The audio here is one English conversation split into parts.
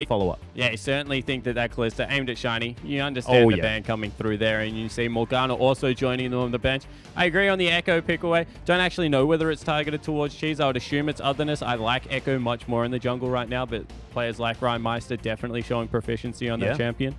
follow-up. Yeah, you certainly think that that Callisto aimed at Shiny. You understand the ban coming through there, and you see Morgana also joining them on the bench. I agree on the Echo pick away. Don't actually know whether it's targeted towards Cheese. I would assume it's otherness. I like Echo much more in the jungle right now, but players like Ryan Meister definitely showing proficiency on that champion.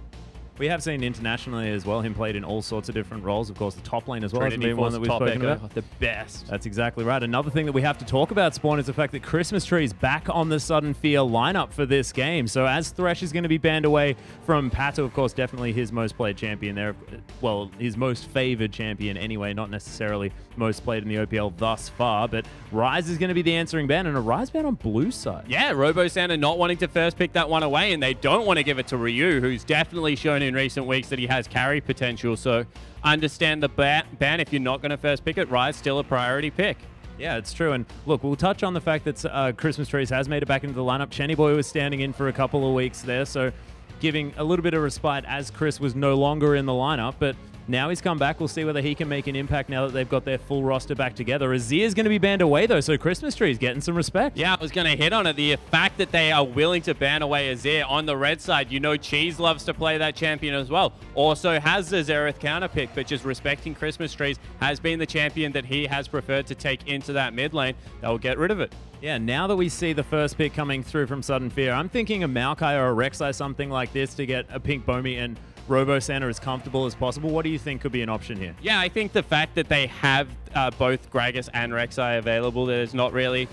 We have seen internationally as well, him played in all sorts of different roles. Of course, the top lane as well has Trinity been one that we've spoken about. The best. That's exactly right. Another thing that we have to talk about, Spawn, is the fact that Christmas Tree is back on the Sudden Fear lineup for this game. So as Thresh is going to be banned away from Pato, of course, definitely his most played champion there. Well, his most favored champion anyway, not necessarily most played in the OPL thus far. But Ryze is going to be the answering ban, and a Ryze ban on blue side. Yeah, RoboSanta not wanting to first pick that one away, and they don't want to give it to Ryu, who's definitely shown in recent weeks that he has carry potential. So understand the ban if you're not going to first pick it. Ryze still a priority pick. Yeah, it's true. And look, we'll touch on the fact that Christmas Trees has made it back into the lineup. Chenny Boy was standing in for a couple of weeks there, so giving a little bit of respite as Chris was no longer in the lineup. But now he's come back. We'll see whether he can make an impact now that they've got their full roster back together. Azir's going to be banned away, though, so Christmas Tree's getting some respect. Yeah, I was going to hit on it. The fact that they are willing to ban away Azir on the red side, you know Cheese loves to play that champion as well. Also has the Xerath counter pick, but just respecting Christmas Trees has been the champion that he has preferred to take into that mid lane. They'll get rid of it. Yeah, now that we see the first pick coming through from Sudden Fear, I'm thinking a Maokai or a Rek'Sai, something like this, to get a Pink Bomi and RoboSanta as comfortable as possible. What do you think could be an option here? Yeah, I think the fact that they have both Gragas and Rek'Sai available, there's not really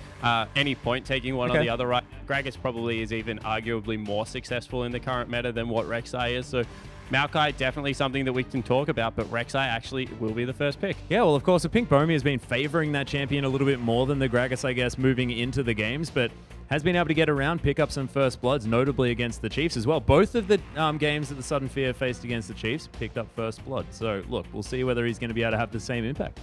any point taking one on the other. Right, Gragas probably is even arguably more successful in the current meta than what Rek'Sai is. So Maokai, definitely something that we can talk about, but Rek'Sai actually will be the first pick. Yeah, well, of course, the Pink Bomi has been favoring that champion a little bit more than the Gragas, I guess, moving into the games, but has been able to get around, pick up some first bloods, notably against the Chiefs as well. Both of the games that the Sudden Fear faced against the Chiefs picked up first blood. So, look, we'll see whether he's going to be able to have the same impact.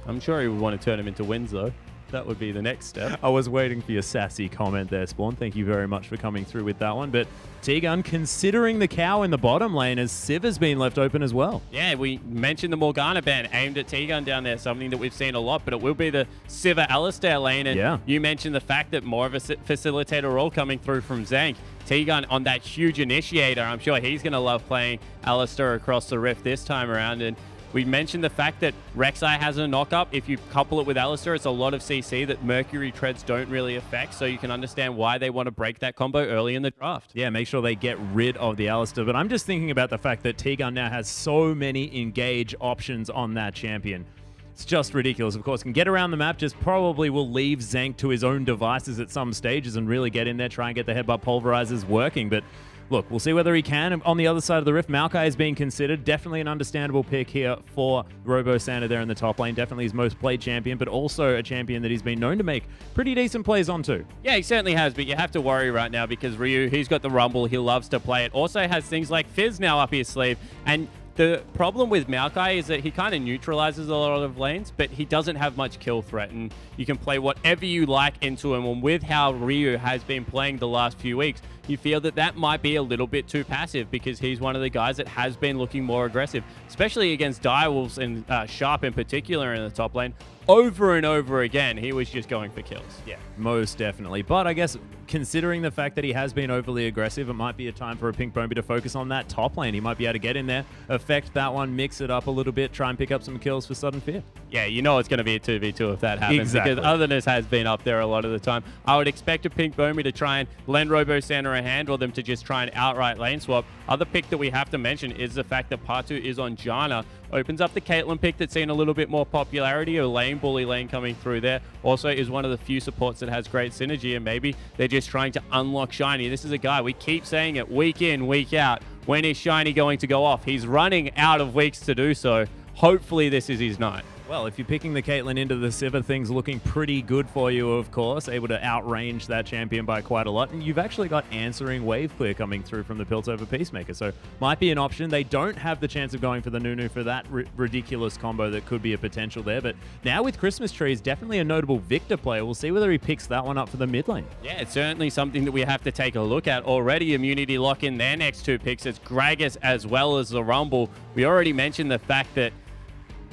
I'm sure he would want to turn him into wins, though. That would be the next step. I was waiting for your sassy comment there, Spawn. Thank you very much for coming through with that one. But T-Gun considering the cow in the bottom lane as Civ has been left open as well. Yeah, we mentioned the Morgana ban aimed at T-Gun down there, something that we've seen a lot, but it will be the Sivir Alistair lane. And you mentioned the fact that more of a facilitator role coming through from Zank. T-Gun on that huge initiator. I'm sure he's going to love playing Alistair across the Rift this time around. And we mentioned the fact that Rek'Sai has a knock-up. If you couple it with Alistair, it's a lot of CC that Mercury treads don't really affect, so you can understand why they want to break that combo early in the draft. Yeah, make sure they get rid of the Alistair. But I'm just thinking about the fact that T-Gun now has so many engage options on that champion. It's just ridiculous. Of course, can get around the map, just probably will leave Zank to his own devices at some stages and really get in there, try and get the headbutt pulverizers working. But look, we'll see whether he can. On the other side of the Rift, Maokai is being considered. Definitely an understandable pick here for RoboSanta there in the top lane. Definitely his most played champion, but also a champion that he's been known to make pretty decent plays on too. Yeah, he certainly has, but you have to worry right now because Ryu, he's got the Rumble. He loves to play it. Also has things like Fizz now up his sleeve. And the problem with Maokai is that he kind of neutralizes a lot of lanes, but he doesn't have much kill threat, and you can play whatever you like into him. And with how Ryu has been playing the last few weeks, you feel that that might be a little bit too passive because he's one of the guys that has been looking more aggressive, especially against Direwolves and Sharp in particular in the top lane. Over and over again, he was just going for kills. Yeah, most definitely. But I guess considering the fact that he has been overly aggressive, it might be a time for a Pink Bomi to focus on that top lane. He might be able to get in there, affect that one, mix it up a little bit, try and pick up some kills for Sudden Fear. Yeah, you know it's going to be a 2v2 if that happens. Because otherness has been up there a lot of the time. I would expect a Pink Bomi to try and lend RoboSanta a hand, or them to just try and outright lane swap. Other pick that we have to mention is the fact that Patu is on Janna. Opens up the Caitlyn pick that's seen a little bit more popularity. A lane bully lane coming through there. Also is one of the few supports that has great synergy, and maybe they're just trying to unlock Shiny. This is a guy, we keep saying it week in, week out. When is Shiny going to go off? He's running out of weeks to do so. Hopefully this is his night. Well, if you're picking the Caitlyn into the Sivir, things looking pretty good for you, of course. Able to outrange that champion by quite a lot. And you've actually got answering wave clear coming through from the Piltover Peacemaker. So might be an option. They don't have the chance of going for the Nunu for that ridiculous combo that could be a potential there. But now with Christmas Trees, definitely a notable Victor player. We'll see whether he picks that one up for the mid lane. Yeah, it's certainly something that we have to take a look at. Already Immunity lock in their next two picks. It's Gragas as well as the Rumble. We already mentioned the fact that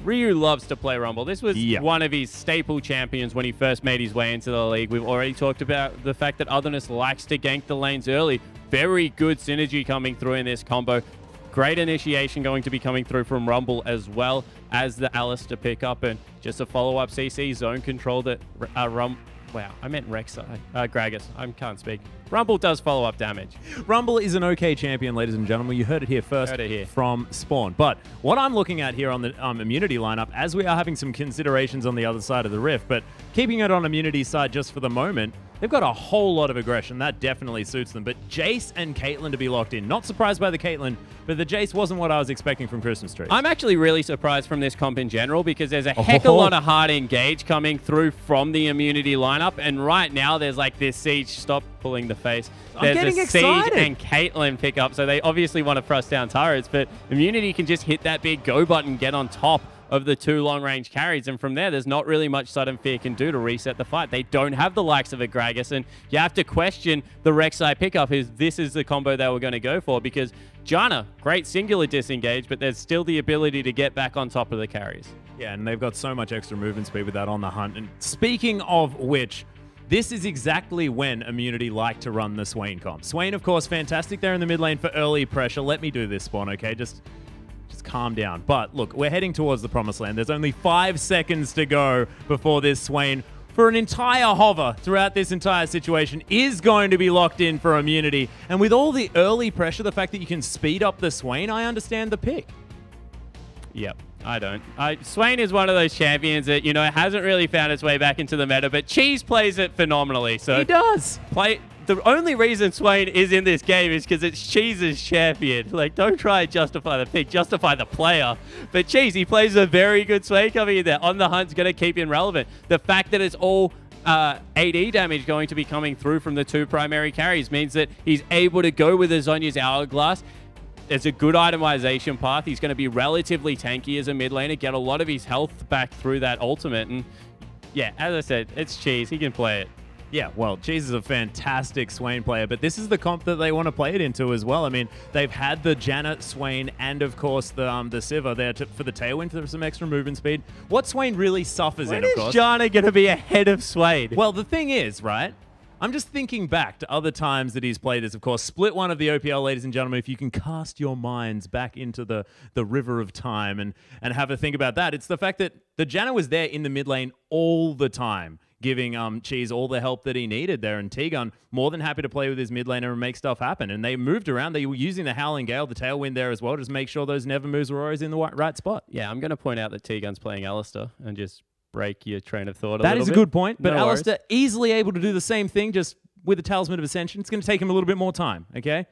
Ryu loves to play Rumble. This was one of his staple champions when he first made his way into the league. We've already talked about the fact that Otherness likes to gank the lanes early. Very good synergy coming through in this combo. Great initiation going to be coming through from Rumble as well as the Alistar pickup. And just a follow-up CC zone control that wow, I meant Rek'Sai. Gragas. I can't speak. Rumble does follow-up damage. Rumble is an okay champion, ladies and gentlemen. You heard it here first from Spawn. But what I'm looking at here on the immunity lineup, as we are having some considerations on the other side of the rift, but keeping it on immunity's side just for the moment, they've got a whole lot of aggression. That definitely suits them. But Jace and Caitlyn to be locked in. Not surprised by the Caitlyn, but the Jace wasn't what I was expecting from Christmas Tree. I'm actually really surprised from this comp in general because there's a heck of a lot of hard engage coming through from the immunity lineup. And right now there's like this Siege. Stop pulling the face. There's I'm getting excited. Siege and Caitlyn pickup. So they obviously want to thrust down turrets, but immunity can just hit that big go button, get on top of the 2 long-range carries, and from there's not really much Sudden Fear can do to reset the fight. They don't have the likes of a Gragas, and you have to question the Rek'Sai pickup. This is the combo they were going to go for, because Janna, great singular disengage, but there's still the ability to get back on top of the carries. Yeah, and they've got so much extra movement speed with that on the hunt. And speaking of which, this is exactly when Immunity like to run the Swain comp. Swain, of course, fantastic there in the mid lane for early pressure. Let me do this, Spawn, okay? Just calm down. But look, we're heading towards the promised land. There's only 5 seconds to go before this Swain, for an entire hover throughout this entire situation, is going to be locked in for immunity. And with all the early pressure, the fact that you can speed up the Swain, I understand the pick. Yep. I don't. Swain is one of those champions that, you know, hasn't really found its way back into the meta, but Cheese plays it phenomenally. So he does. The only reason Swain is in this game is because it's Cheese's champion. Like, don't try and justify the pick, justify the player. But Cheese, he plays a very good Swain coming in there. On the hunt's going to keep him relevant. The fact that it's all AD damage going to be coming through from the 2 primary carries means that he's able to go with Azonya's Hourglass. There's a good itemization path. He's going to be relatively tanky as a mid laner, get a lot of his health back through that ultimate. And yeah, as I said, it's Cheese. He can play it. Yeah, well, Cheese is a fantastic Swain player, but this is the comp that they want to play it into as well. I mean, they've had the Janet, Swain, and of course the Sivir there for the Tailwind for some extra movement speed. What Swain really suffers in, of course. When is Janna going to be ahead of Swain? Well, the thing is, right? I'm just thinking back to other times that he's played this, of course. Split 1 of the OPL, ladies and gentlemen. If you can cast your minds back into the river of time and have a think about that, it's the fact that the Janna was there in the mid lane all the time, giving Cheese all the help that he needed there. And T-Gun, more than happy to play with his mid laner and make stuff happen. And they moved around. They were using the Howling Gale, the Tailwind there as well, to just make sure those Never Moves were always in the right spot. Yeah, I'm going to point out that T-Gun's playing Alistar and just break your train of thought a little bit. That is a good point. But No Alistar easily able to do the same thing, just with the Talisman of Ascension. It's going to take him a little bit more time, okay?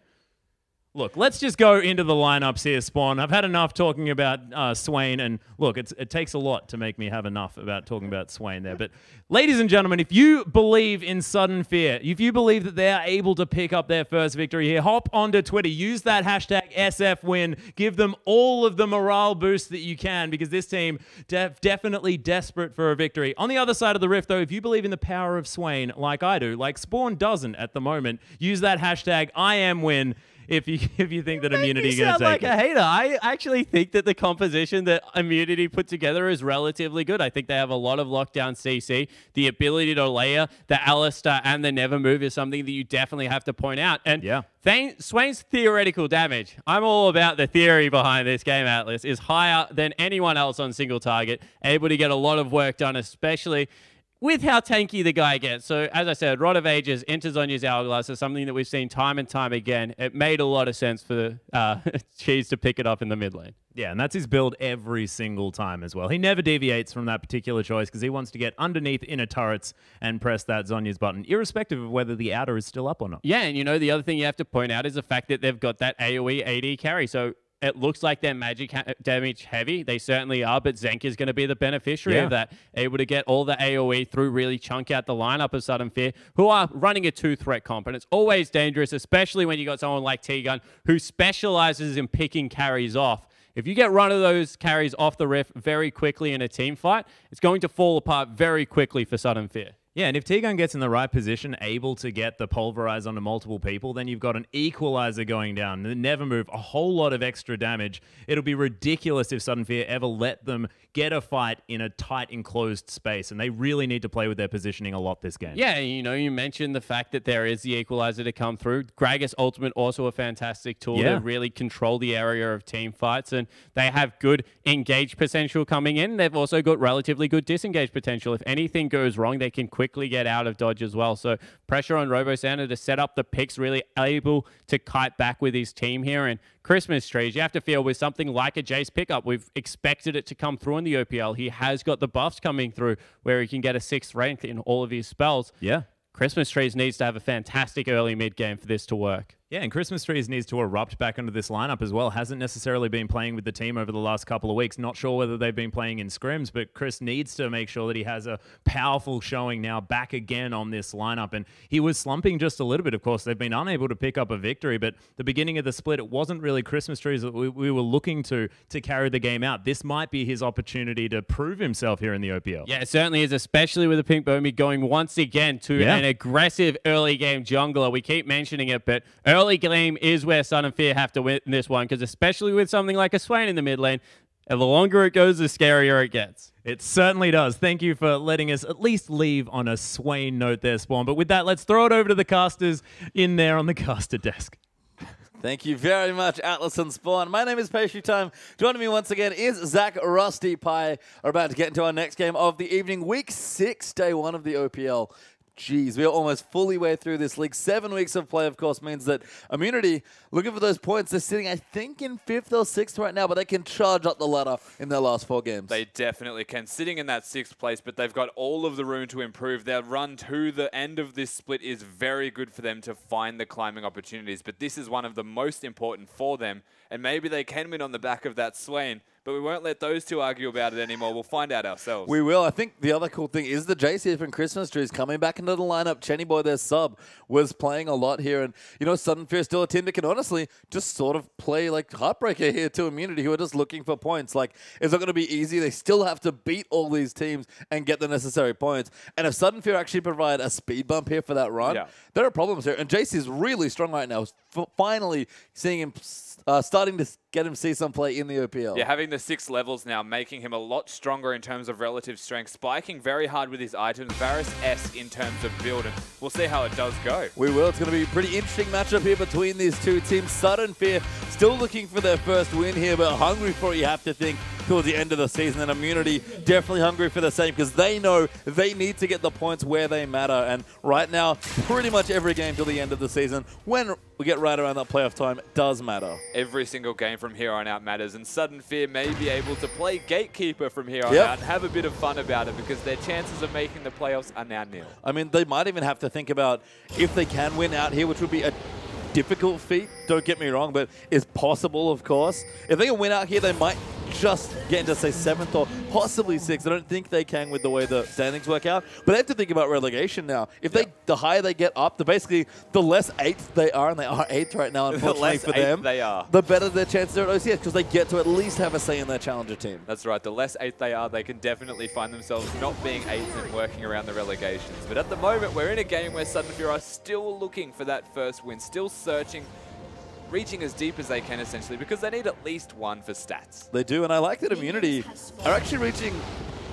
Look, let's just go into the lineups here, Spawn. I've had enough talking about Swain, and look, it takes a lot to make me have enough about talking about Swain there. But ladies and gentlemen, if you believe in Sudden Fear, if you believe that they are able to pick up their first victory here, hop onto Twitter, use that hashtag SFWin, give them all of the morale boost that you can, because this team definitely desperate for a victory. On the other side of the rift, though, if you believe in the power of Swain, like I do, like Spawn doesn't at the moment, use that hashtag IamWin. If you think that Immunity is going to take like a hater. I actually think that the composition that Immunity put together is relatively good. I think they have a lot of lockdown CC. The ability to layer the Alistar and the Never Move is something that you definitely have to point out. And yeah, Swain's theoretical damage, I'm all about the theory behind this game, Atlas, is higher than anyone else on single target, able to get a lot of work done, especially with how tanky the guy gets. So, as I said, Rod of Ages into Zonya's Hourglass is something that we've seen time and time again. It made a lot of sense for Cheese to pick it up in the mid lane. Yeah, and that's his build every single time as well. He never deviates from that particular choice because he wants to get underneath inner turrets and press that Zonya's button, irrespective of whether the outer is still up or not. Yeah, and you know, the other thing you have to point out is the fact that they've got that AoE AD carry. So it looks like they're magic damage heavy. They certainly are, but Zenk is going to be the beneficiary of that. Able to get all the AoE through, really chunk out the lineup of Sudden Fear, who are running a 2-threat comp. And it's always dangerous, especially when you got someone like T-Gun who specializes in picking carries off. If you get one of those carries off the riff very quickly in a team fight, it's going to fall apart very quickly for Sudden Fear. Yeah, and if T-Gun gets in the right position, able to get the pulverize onto multiple people, then you've got an equalizer going down. Never move, a whole lot of extra damage. It'll be ridiculous if Sudden Fear ever let them get a fight in a tight, enclosed space, and they really need to play with their positioning a lot this game. Yeah, you know, you mentioned the fact that there is the equalizer to come through. Gragas Ultimate, also a fantastic tool to really control the area of team fights, and they have good engage potential coming in. They've also got relatively good disengage potential. If anything goes wrong, they can quickly get out of dodge as well. So pressure on RoboSanta to set up the picks, really able to kite back with his team here. And Christmas trees, you have to feel with something like a Jace pickup, we've expected it to come through in the OPL. He has got the buffs coming through where he can get a 6th rank in all of his spells. Yeah. Christmas trees needs to have a fantastic early mid game for this to work. Yeah, and Christmas Trees needs to erupt back into this lineup as well. Hasn't necessarily been playing with the team over the last couple of weeks. Not sure whether they've been playing in scrims, but Chris needs to make sure that he has a powerful showing now back again on this lineup. And he was slumping just a little bit, of course. They've been unable to pick up a victory, but the beginning of the split, it wasn't really Christmas Trees that we were looking to carry the game out. This might be his opportunity to prove himself here in the OPL. Yeah, it certainly is, especially with the Pink Bomi going once again to an aggressive early game jungler. We keep mentioning it, but early game is where Sudden Fear have to win this one, because especially with something like a Swain in the mid lane, and the longer it goes, the scarier it gets. It certainly does. Thank you for letting us at least leave on a Swain note there, Spawn. But with that, let's throw it over to the casters in there on the caster desk. Thank you very much, Atlas and Spawn. My name is Pastry Time. Joining me once again is Zach Rusty Pie. We're about to get into our next game of the evening, week 6, day 1 of the OPL. Jeez, we are almost fully way through this league. 7 weeks of play, of course, means that Immunity, looking for those points, they're sitting, I think, in 5th or 6th right now, but they can charge up the ladder in their last 4 games. They definitely can, sitting in that 6th place, but they've got all of the room to improve. Their run to the end of this split is very good for them to find the climbing opportunities, but this is one of the most important for them, and maybe they can win on the back of that Swain. But we won't let those two argue about it anymore. We'll find out ourselves. We will. I think the other cool thing is the Decisive and Christmas trees coming back into the lineup. Chenny Boy, their sub, was playing a lot here. And, you know, Sudden Fear still a team that can honestly just sort of play like Heartbreaker here to Immunity, who are just looking for points. Like, it's not going to be easy. They still have to beat all these teams and get the necessary points. And if Sudden Fear actually provide a speed bump here for that run, there are problems here. And Jace is really strong right now. Finally seeing him starting to get him see some play in the OPL. Yeah, having the 6 levels now, making him a lot stronger in terms of relative strength, spiking very hard with his items, Varus-esque in terms of build, and we'll see how it does go. We will. It's going to be a pretty interesting matchup here between these two teams. Sudden Fear still looking for their first win here, but hungry for it, you have to think, towards the end of the season. And Immunity definitely hungry for the same, because they know they need to get the points where they matter. And right now, pretty much every game till the end of the season, when we get right around that playoff time, does matter. Every single game from here on out matters, and Sudden Fear may be able to play Gatekeeper from here on out and have a bit of fun about it, because their chances of making the playoffs are now nil. I mean, they might even have to think about if they can win out here, which would be a difficult feat, don't get me wrong, but is possible, of course. If they can win out here, they might just get into, say, 7th or possibly 6th. I don't think they can with the way the standings work out, but they have to think about relegation now. If the higher they get up, basically the less 8th they are, and they are 8th right now, unfortunately for them, the better their chances are at OCS, because they get to at least have a say in their challenger team. That's right. The less 8th they are, they can definitely find themselves not being 8th and working around the relegations. But at the moment, we're in a game where Sudden Fear are still looking for that first win, still searching, reaching as deep as they can, essentially, because they need at least 1 for stats. They do, and I like that Immunity are actually reaching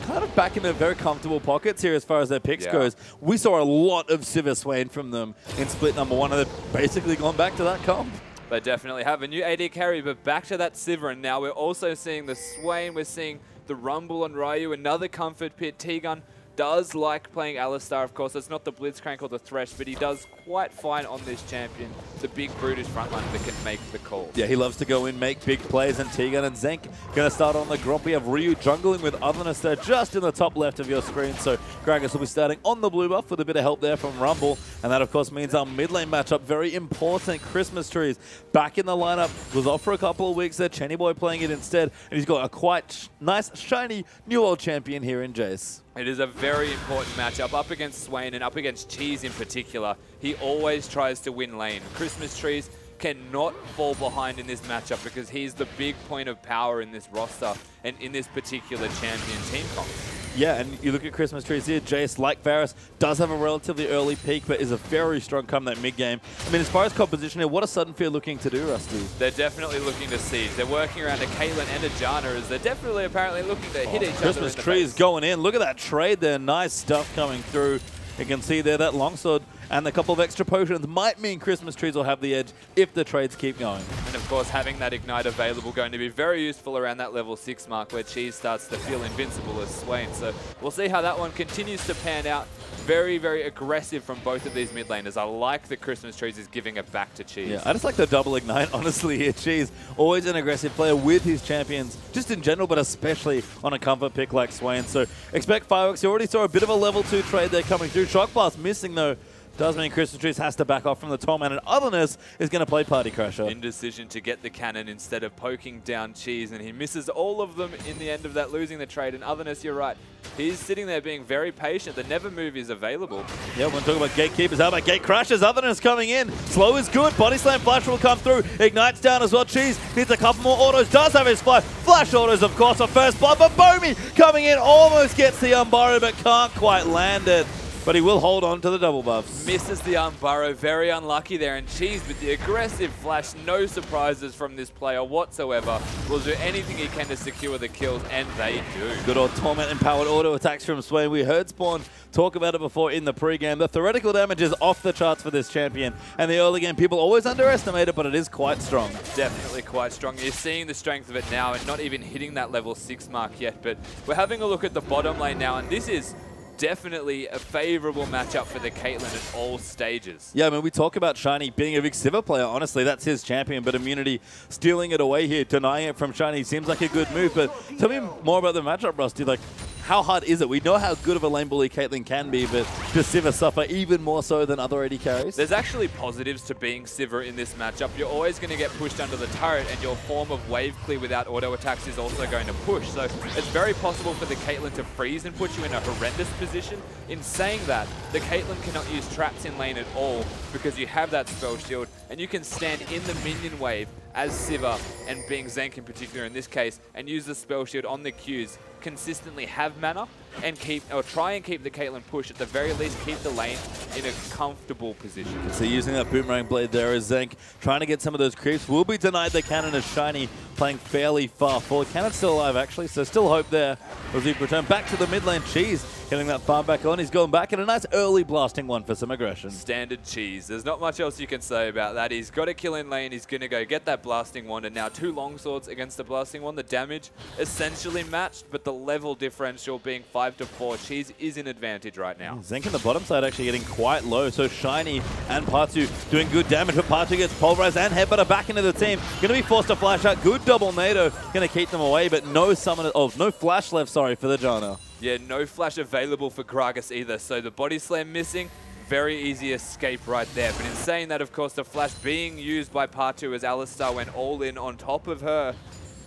kind of back in their very comfortable pockets here as far as their picks goes. We saw a lot of Sivir Swain from them in split number 1, and they've basically gone back to that comp. They definitely have a new AD carry, but back to that Sivir, and now we're also seeing the Swain, we're seeing the Rumble on Ryu, another comfort pit. T-Gun does like playing Alistar, of course. It's not the Blitzcrank or the Thresh, but he does quite fine on this champion. The big brutish frontline that can make the call. Yeah, he loves to go in, make big plays, and T-Gun and Zenk going to start on the Gromp. We have Ryu jungling with Otherness there just in the top left of your screen. So Gragas will be starting on the blue buff with a bit of help there from Rumble. And that, of course, means our mid lane matchup, very important. Christmas trees back in the lineup. Was off for a couple of weeks there. Chenny Boy playing it instead. And he's got a quite nice, shiny new world champion here in Jace. It is a very important matchup up against Swain and up against Cheese in particular. He always tries to win lane. Christmas trees cannot fall behind in this matchup because he's the big point of power in this roster and in this particular champion team comp. Yeah, and you look at Christmas trees here, Jace, like Varus, does have a relatively early peak, but is a very strong come that mid-game. I mean, as far as composition here, what are Sudden Fear looking to do, Rusty? They're definitely looking to siege. They're working around a Caitlyn and a Janna, as they're definitely apparently looking to hit each other in the Christmas trees face. going in. Look at that trade there. Nice stuff coming through. You can see there that longsword and a couple of extra potions might mean Christmas trees will have the edge if the trades keep going. And of course, having that Ignite available going to be very useful around that level 6 mark where Cheese starts to feel invincible as Swain. So we'll see how that one continues to pan out. Very, very aggressive from both of these mid laners. I like that Christmas Trees is giving it back to Cheese. Yeah, I just like the double Ignite, honestly, here. Cheese, always an aggressive player with his champions, just in general, but especially on a comfort pick like Swain. So expect fireworks. You already saw a bit of a level 2 trade there coming through. Shock Blast missing, though. Does mean Christmas Trees has to back off from the Torment, and Otherness is going to play Party Crasher. Indecision to get the cannon instead of poking down Cheese, and he misses all of them in the end of that, losing the trade. And Otherness, you're right, he's sitting there being very patient. The Never move is available. Yeah, when talking about Gatekeepers, how about Gate Crashers? Otherness coming in. Slow is good. Body Slam Flash will come through. Ignites down as well. Cheese needs a couple more autos. Does have his Flash. Flash autos, of course, for first blood. But Bomi coming in almost gets the Unburrow, but can't quite land it. But he will hold on to the double buffs. Misses the Unburrow, very unlucky there. And Cheese with the aggressive flash, no surprises from this player whatsoever. Will do anything he can to secure the kills, and they do. Good old Torment-empowered auto attacks from Swain. We heard Spawn talk about it before in the pregame. The theoretical damage is off the charts for this champion. And the early game, people always underestimate it, but it is quite strong. Definitely quite strong. You're seeing the strength of it now, and not even hitting that level 6 mark yet. But we're having a look at the bottom lane now, and this is definitely a favorable matchup for the Caitlyn at all stages. Yeah, I mean, we talk about Shiny being a big Sivir player. Honestly, that's his champion, but Immunity stealing it away here, denying it from Shiny seems like a good move. But tell me more about the matchup, Rusty. Like, how hard is it? We know how good of a lane bully Caitlyn can be, but does Sivir suffer even more so than other AD carries? There's actually positives to being Sivir in this matchup. You're always going to get pushed under the turret, and your form of wave clear without auto attacks is also going to push. So it's very possible for the Caitlyn to freeze and put you in a horrendous position. In saying that, the Caitlyn cannot use traps in lane at all because you have that spell shield, and you can stand in the minion wave as Sivir, and being Zank in particular in this case, and use the spell shield on the Qs, consistently have mana, and try and keep the Caitlyn push, at the very least keep the lane in a comfortable position. So using that Boomerang Blade there as Zank trying to get some of those creeps. Will be denied the cannon as Shiny playing fairly far forward. Cannon's still alive actually, so still hope there. As he return back to the mid lane, Cheese getting that farm back on. He's going back in a nice early blasting one for some aggression. Standard Cheese. There's not much else you can say about that. He's got a kill in lane. He's going to go get that blasting wand, and now 2 longswords against the blasting wand. The damage essentially matched, but the level differential being 5 to 4. Cheese is in advantage right now. Zank in the bottom side actually getting quite low, so Shiny and Partu doing good damage, but Partu gets pulverized and headbutter back into the team. Going to be forced to flash out. Good double NATO. Going to keep them away, but no summon. Oh, no flash left, sorry, for the Janna. Yeah, no flash available for Gragas either, so the body slam missing. Very easy escape right there. But in saying that, of course, the flash being used by Partu as Alistar went all in on top of her.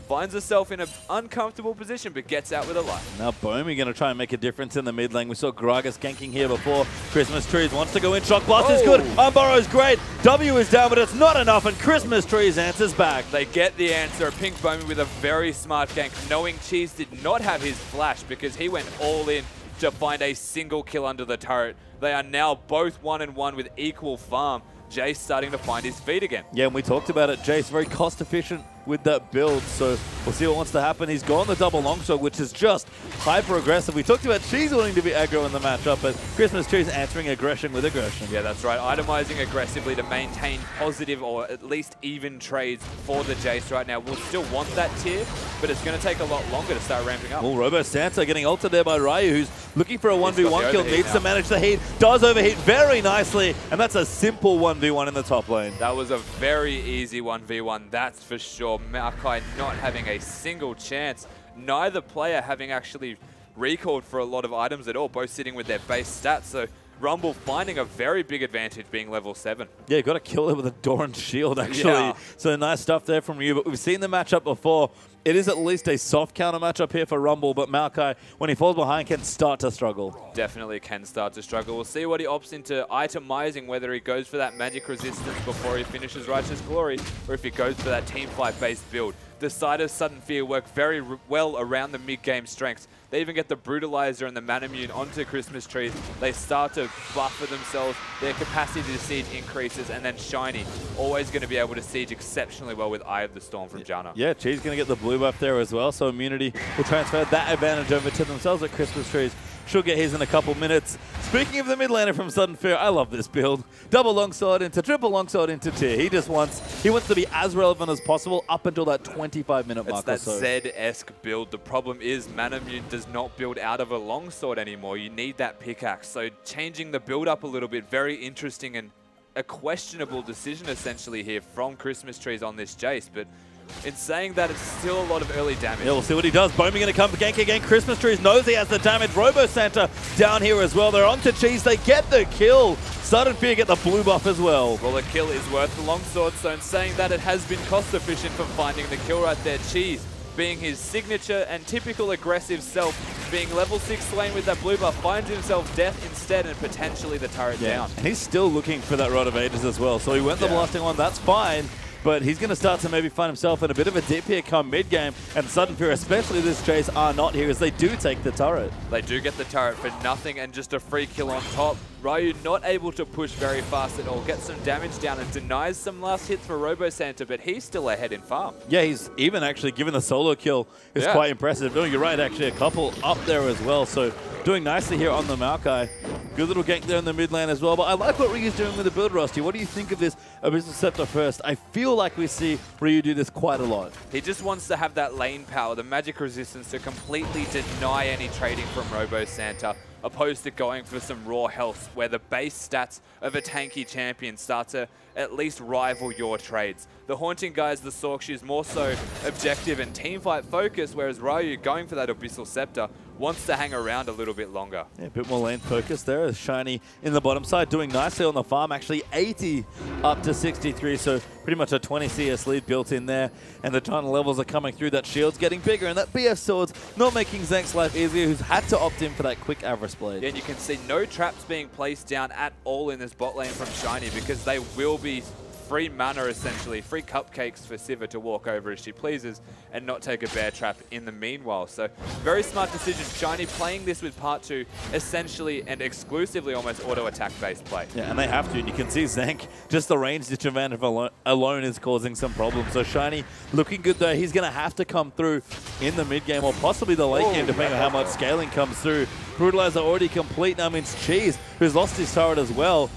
Finds herself in an uncomfortable position, but gets out with a life. Now Bomi going to try and make a difference in the mid lane. We saw Gragas ganking here before. Christmas Trees wants to go in. Shock Blast is good. Unburrow's great. W is down, but it's not enough, and Christmas Trees answers back. They get the answer. Pink Bomi with a very smart gank, knowing Cheese did not have his flash because he went all in to find a single kill under the turret. They are now both 1-1 with equal farm. Jace starting to find his feet again. Yeah, and we talked about it. Jace very cost efficient with that build, so we'll see what wants to happen. He's gone the double longsword, which is just hyper aggressive. We talked about Cheese wanting to be aggro in the matchup, but Christmas Trees answering aggression with aggression. Yeah, that's right. Itemizing aggressively to maintain positive or at least even trades for the Jace right now. We'll still want that tier, but it's going to take a lot longer to start ramping up. Oh, Robo Santa getting ulted there by Ryu, who's looking for a 1v1 kill, needs to manage the heat, does overheat very nicely, and that's a simple 1v1 in the top lane. That was a very easy 1v1, that's for sure. Maokai not having a single chance. Neither player having actually recalled for a lot of items at all, both sitting with their base stats. So Rumble finding a very big advantage being level 7. Yeah, got to kill it with a Doran shield, actually. Yeah. So nice stuff there from Ryu, but we've seen the matchup before. It is at least a soft counter matchup here for Rumble, but Maokai, when he falls behind, can start to struggle. Definitely can start to struggle. We'll see what he opts into itemizing, whether he goes for that magic resistance before he finishes Righteous Glory, or if he goes for that team fight-based build. The side of Sudden Fear work very well around the mid-game strengths. They even get the Brutalizer and the Manamune onto Christmas trees. They start to buffer themselves. Their capacity to siege increases, and then Shiny, always going to be able to siege exceptionally well with Eye of the Storm from Janna. Yeah, Cheese going to get the blue buff there as well, so Immunity will transfer that advantage over to themselves at Christmas trees. She'll get his in a couple minutes. Speaking of the mid laner from Sudden Fear, I love this build. Double longsword into triple longsword into tier. He wants to be as relevant as possible up until that 25-minute mark or so. It's that Z-esque build. The problem is Manamune does not build out of a longsword anymore. You need that pickaxe. So changing the build up a little bit, very interesting and a questionable decision essentially here from Christmas trees on this Jace. But in saying that, it's still a lot of early damage. Yeah, we'll see what he does. Bomi going to come gank again. Christmas trees knows he has the damage. Robo Santa down here as well. They're onto Cheese. They get the kill. Sudden Fear get the blue buff as well. Well, the kill is worth the longsword, so in saying that, it has been cost efficient from finding the kill right there. Cheese being his signature and typical aggressive self, being level 6 slain with that blue buff, finds himself death instead and potentially the turret down. And he's still looking for that Rod of Ages as well. So he went the blasting one. That's fine. But he's going to start to maybe find himself in a bit of a dip here come mid-game. And Sudden Fear, especially this Chase, are not here as they do take the turret. They do get the turret for nothing and just a free kill on top. Ryu not able to push very fast at all, gets some damage down and denies some last hits for Robo Santa, but he's still ahead in farm. Yeah, he's even actually given the solo kill is quite impressive. No, you're right, actually, a couple up there as well. So doing nicely here on the Maokai. Good little gank there in the mid lane as well. But I like what Ryu's doing with the build, Rusty. What do you think of this Abyssal Scepter first? I feel like we see Ryu do this quite a lot. He just wants to have that lane power, the magic resistance to completely deny any trading from Robo Santa, opposed to going for some raw health where the base stats of a tanky champion start to at least rival your trades. The Haunting Guys, the Sorkshi's more so objective and teamfight focus, whereas Ryu going for that Abyssal Scepter wants to hang around a little bit longer. Yeah, a bit more lane focus there. Shiny in the bottom side doing nicely on the farm, actually 80 up to 63, so pretty much a 20 CS lead built in there. And the ton levels are coming through, that shield's getting bigger, and that BF sword's not making Zank's life easier, who's had to opt in for that quick Avarice Blade. Yeah, and you can see no traps being placed down at all in this bot lane from Shiny because they will be free mana, essentially, free cupcakes for Siva to walk over as she pleases and not take a bear trap in the meanwhile. So very smart decision. Shiny playing this with part 2 essentially and exclusively almost auto-attack based play. Yeah, and they have to. And you can see Zank, just the range disadvantage alone is causing some problems. So Shiny looking good though. He's going to have to come through in the mid game or possibly the late game depending on how much scaling comes through. Brutalizer already complete. Now means Cheese, who's lost his turret as well.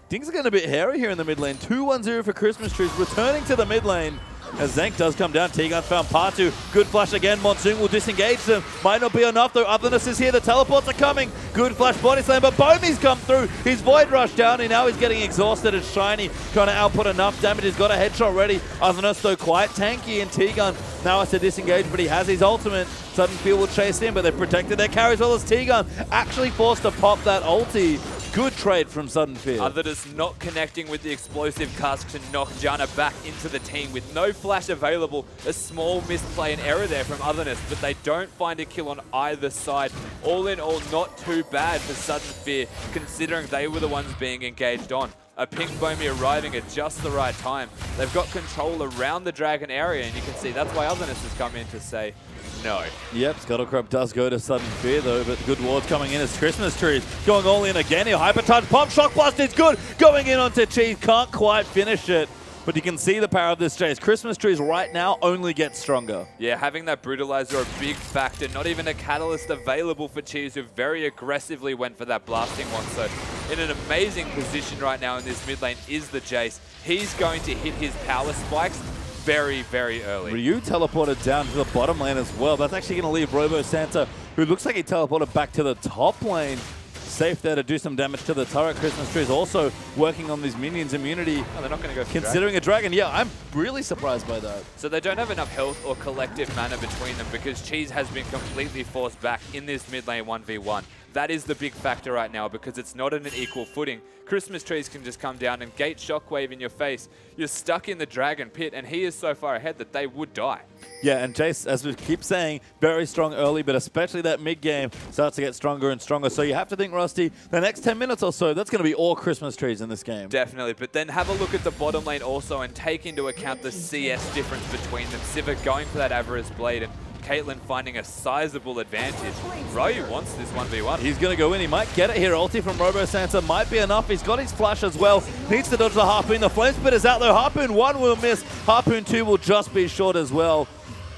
Things are getting a bit hairy here in the mid lane. 2-1-0 for Christmas trees, returning to the mid lane. As Zank does come down, T-Gun found part 2. Good flash again, Monsoon will disengage them. Might not be enough though, Otherness is here, the teleports are coming. Good flash body slam, but Bomi's come through. His Void Rush down, and now he's getting exhausted as Shiny trying to output enough damage. He's got a headshot ready. Otherness though quite tanky, and T-Gun now has to disengage, but he has his ultimate. Sudden Fear will chase in, but they've protected their carry as well as T-Gun actually forced to pop that ulti. Good trade from Sudden Fear. Otherness not connecting with the explosive cask to knock Janna back into the team with no flash available. A small misplay and error there from Otherness, but they don't find a kill on either side. All in all, not too bad for Sudden Fear, considering they were the ones being engaged on. A pink Bomi arriving at just the right time. They've got control around the Dragon area, and you can see that's why Otherness has come in to say no. Yep, Scuttlecrab does go to Sudden Fear though, but good wards coming in as Christmas trees going all in again here. Hyper Touch, Pop, Shock Blast is good. Going in onto Cheese, can't quite finish it. But you can see the power of this Chase. Christmas trees right now only get stronger. Yeah, having that Brutalizer a big factor. Not even a Catalyst available for Cheese, who very aggressively went for that blasting one. So in an amazing position right now in this mid lane is the Jace. He's going to hit his power spikes very, very early. Ryu teleported down to the bottom lane as well. That's actually going to leave Robo Santa, who looks like he teleported back to the top lane. Safe there to do some damage to the turret. Christmas tree is also working on these minions' immunity. Oh, they're not going to go for considering a dragon. Yeah, I'm really surprised by that. So they don't have enough health or collective mana between them because Cheese has been completely forced back in this mid lane 1v1. That is the big factor right now because it's not on an equal footing. Christmas trees can just come down and gate shockwave in your face. You're stuck in the dragon pit, and he is so far ahead that they would die. Yeah, and Jace, as we keep saying, very strong early, but especially that mid-game starts to get stronger and stronger. So you have to think, Rusty, the next 10 minutes or so, that's going to be all Christmas trees in this game. Definitely, but then have a look at the bottom lane also and take into account the CS difference between them. Siva going for that Avarice Blade, and Caitlyn finding a sizable advantage. Ryu wants this 1v1. He's going to go in. He might get it here. Ulti from Robo Santa might be enough. He's got his flash as well. Needs to dodge the Harpoon. The Flame Spit is out there. Harpoon 1 will miss. Harpoon 2 will just be short as well.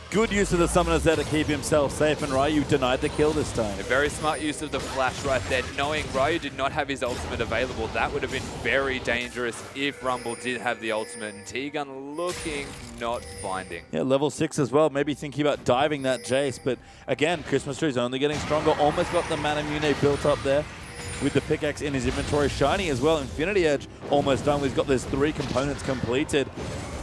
Good use of the Summoners there to keep himself safe, and Ryu denied the kill this time. A very smart use of the flash right there, knowing Ryu did not have his ultimate available. That would have been very dangerous if Rumble did have the ultimate, and T-Gun looking not finding. Yeah, level 6 as well, maybe thinking about diving that Jace, but again, Christmas Tree is only getting stronger. Almost got the Mana Mune built up there with the pickaxe in his inventory. Shiny as well, Infinity Edge almost done. He's got those 3 components completed.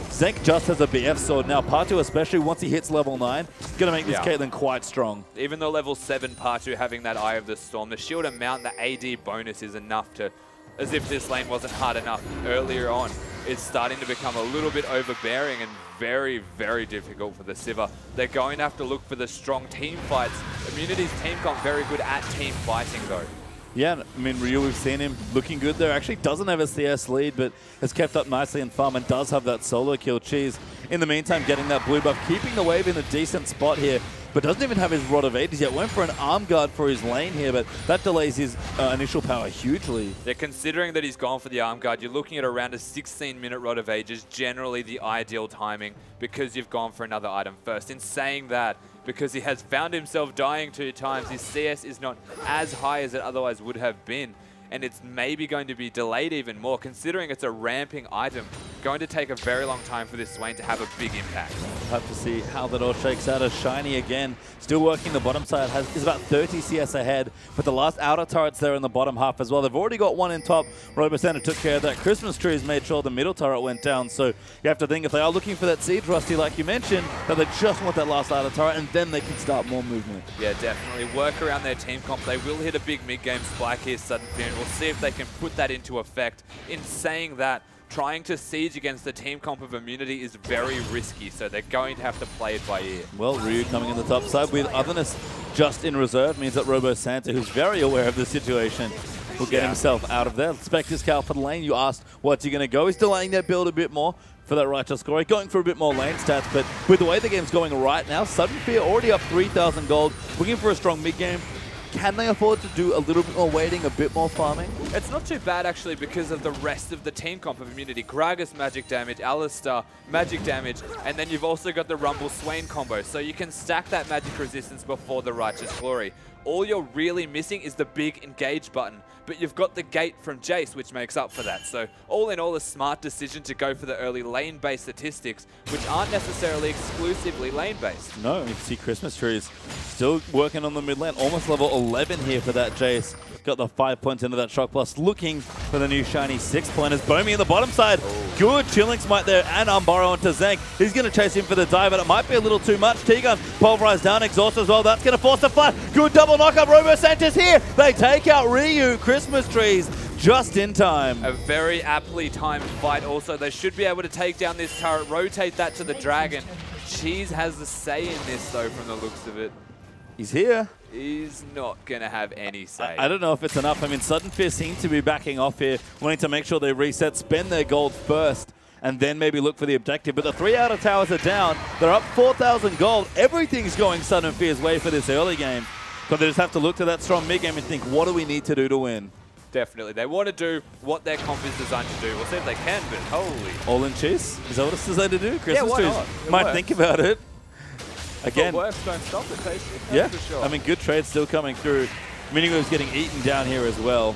Zenk just has a BF sword now. Patu, especially once he hits level 9, is going to make this Caitlyn quite strong. Even though level 7 Patu having that Eye of the Storm, the shield and mount, the AD bonus is enough to, as if this lane wasn't hard enough earlier on, it's starting to become a little bit overbearing and very, very difficult for the Sivir. They're going to have to look for the strong team fights. Immunity's team comp very good at team fighting though. Yeah, I mean, Ryu, we've seen him looking good there. Actually doesn't have a CS lead, but has kept up nicely in farm and does have that solo kill. Cheese, in the meantime, getting that blue buff, keeping the wave in a decent spot here, but doesn't even have his Rod of Ages yet. Went for an arm guard for his lane here, but that delays his initial power hugely. Yeah, considering that he's gone for the arm guard, you're looking at around a 16-minute Rod of Ages, generally the ideal timing, because you've gone for another item first. In saying that, because he has found himself dying 2 times, his CS is not as high as it otherwise would have been, and it's maybe going to be delayed even more, considering it's a ramping item. Going to take a very long time for this Swain to have a big impact. We'll have to see how that all shakes out. As Shiny again, still working the bottom side, is about 30 CS ahead, but the last outer turret's there in the bottom half as well. They've already got one in top. Robocenter took care of that. Christmas Tree has made sure the middle turret went down, so you have to think if they are looking for that Siege, Rusty, like you mentioned, that they just want that last outer turret, and then they can start more movement. Yeah, definitely. Work around their team comp. They will hit a big mid-game spike here, Sudden Fear, and we'll see if they can put that into effect. In saying that, trying to siege against the team comp of Immunity is very risky, so they're going to have to play it by ear. Well, Ryu coming in the top side with Otherness just in reserve means that Robo Santa, who's very aware of the situation, will get himself out of there. Spectre's Cal for the lane. You asked, what's he going to go? He's delaying that build a bit more for that righteous score. Going for a bit more lane stats, but with the way the game's going right now, Sudden Fear already up 3,000 gold, looking for a strong mid-game. Can they afford to do a little bit more waiting, a bit more farming? It's not too bad, actually, because of the rest of the team comp of Immunity. Gragas magic damage, Alistar magic damage, and then you've also got the Rumble Swain combo. So you can stack that magic resistance before the Righteous Glory. All you're really missing is the big engage button, but you've got the gate from Jace, which makes up for that. So all in all, a smart decision to go for the early lane-based statistics, which aren't necessarily exclusively lane-based. No, you can see Christmas Trees still working on the mid lane, almost level 11 here for that Jace. Got the 5 points into that Shock Plus, looking for the new shiny 6-pointers. Bomi in the bottom side. Good Chilling Smite there, and Umbaro onto Zenk. He's going to chase him for the dive, but it might be a little too much. T-Gun pulverized down, exhaust as well. That's going to force the flash. Good double knockup. Robo Santa's here. They take out Ryu. Christmas Trees just in time. A very aptly timed fight also. They should be able to take down this turret, rotate that to the dragon. Cheese has the say in this, though, from the looks of it. He's here. He's not going to have any say. I don't know if it's enough. I mean, Sudden Fear seem to be backing off here, wanting to make sure they reset, spend their gold first, and then maybe look for the objective. But the 3 outer towers are down. They're up 4,000 gold. Everything's going Sudden Fear's way for this early game. But they just have to look to that strong mid-game and think, what do we need to do to win? Definitely. They want to do what their comp is designed to do. We'll see if they can, but holy. All in cheese? Is that what it's designed to do? Christmas why trees not? It might works. think about it. Again, If it works, don't stop it, Tasty. yeah, for sure. I mean, good trade still coming through. Minimove's getting eaten down here as well.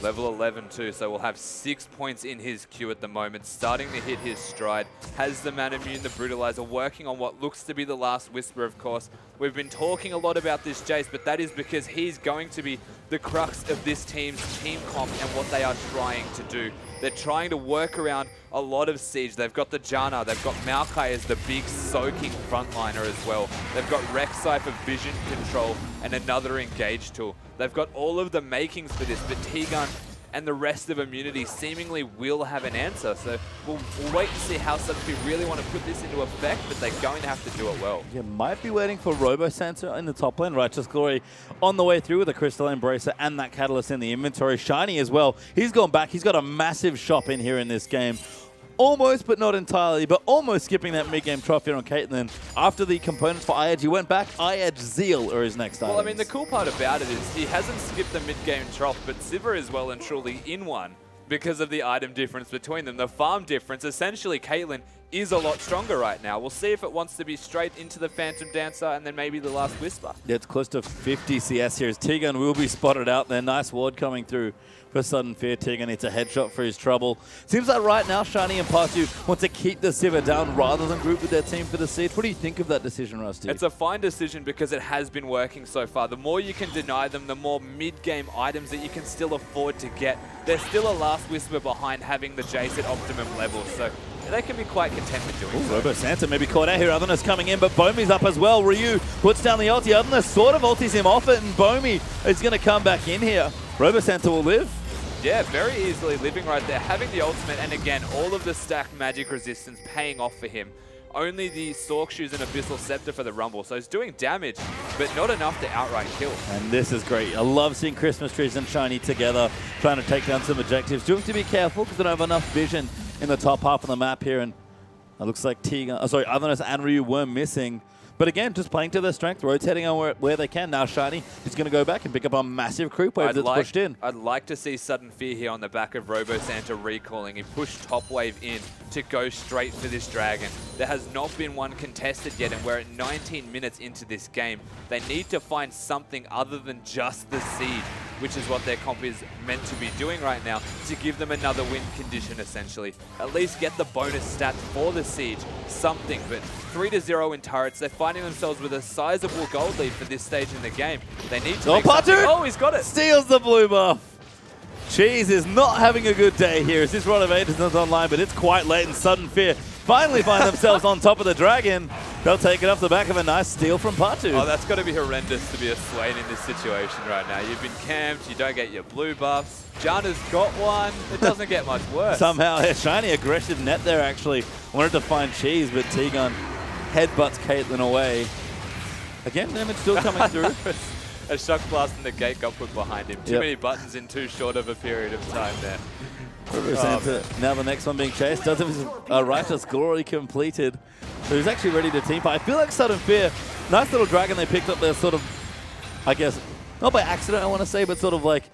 Level 11 too, so we'll have 6 points in his queue at the moment, starting to hit his stride. Has the Manamune, the Brutalizer, working on what looks to be the last Whisper, of course. We've been talking a lot about this Jace, but that is because he's going to be the crux of this team's team comp and what they are trying to do. They're trying to work around a lot of siege. They've got the Janna, they've got Maokai as the big soaking frontliner as well. They've got Rek'Sai for vision control and another engage tool. They've got all of the makings for this, but T-Gun and the rest of Immunity seemingly will have an answer. So we'll wait and see how Suddenly really want to put this into effect, but they're going to have to do it well. You might be waiting for Robo Santa in the top lane. Righteous Glory on the way through with a Crystal Embracer and that Catalyst in the inventory. Shiny as well. He's gone back. He's got a massive shop in here in this game. almost, but not entirely, but almost skipping that mid-game trough here on Caitlyn. After the components for IEdge, he went back. IEdge Zeal are his next items. Well, I mean, the cool part about it is he hasn't skipped the mid-game trough, but Sivir is well and truly in one because of the item difference between them. The farm difference, essentially, Caitlyn is a lot stronger right now. We'll see if it wants to be straight into the Phantom Dancer and then maybe the last Whisper. Yeah, it's close to 50 CS here as Tegan will be spotted out there. Nice ward coming through for Sudden Fear. Tegan needs a headshot for his trouble. Seems like right now Shiny and Partu want to keep the Sivir down rather than group with their team for the siege. What do you think of that decision, Rusty? It's a fine decision because it has been working so far. The more you can deny them, the more mid-game items that you can still afford to get. There's still a last Whisper behind having the Jace at optimum levels, so they can be quite content with doing so. Robo Santa may be caught out here. Otherness coming in, but Bomi's up as well. Ryu puts down the ulti. Otherness sort of ultis him off it, and Bomi is going to come back in here. Robo Santa will live. Yeah, very easily living right there. Having the ultimate, and again, all of the stack magic resistance paying off for him. Only the Sork Shoes and Abyssal Scepter for the Rumble, so he's doing damage, but not enough to outright kill. And this is great. I love seeing Christmas Trees and Shiny together, trying to take down some objectives. Do have to be careful because they don't have enough vision in the top half of the map here, and it looks like Otherness and Ryu were missing. But again, just playing to their strength, rotating on where they can. Now Shiny is going to go back and pick up a massive creep wave that's pushed in. I'd like to see Sudden Fear here on the back of Robo Santa recalling. He pushed top wave in to go straight for this dragon. There has not been one contested yet, and we're at 19 minutes into this game. They need to find something other than just the siege, which is what their comp is meant to be doing right now, to give them another win condition, essentially. At least get the bonus stats for the siege, something. But 3-0 in turrets, they're finding themselves with a sizable gold lead for this stage in the game. They need to make something. Oh, he's got it. Steals the blue buff. Cheese is not having a good day here as this Rod of Ages is online, but it's quite late and Sudden Fear finally find themselves on top of the dragon. They'll take it off the back of a nice steal from Partu. Oh, that's got to be horrendous to be a Swain in this situation right now. You've been camped, you don't get your blue buffs. Jana's got one. It doesn't get much worse. Somehow, a Shiny aggressive net there actually. Wanted to find Cheese, but T-Gun headbutts Caitlyn away. Again, damage still coming through. A shock blast and the gate got put behind him. Too many buttons in too short of a period of time there. Now the next one being chased. Does have his Righteous Glory completed. So he's actually ready to team fight. I feel like Sudden Fear, nice little dragon they picked up there sort of, I guess, not by accident I want to say, but sort of like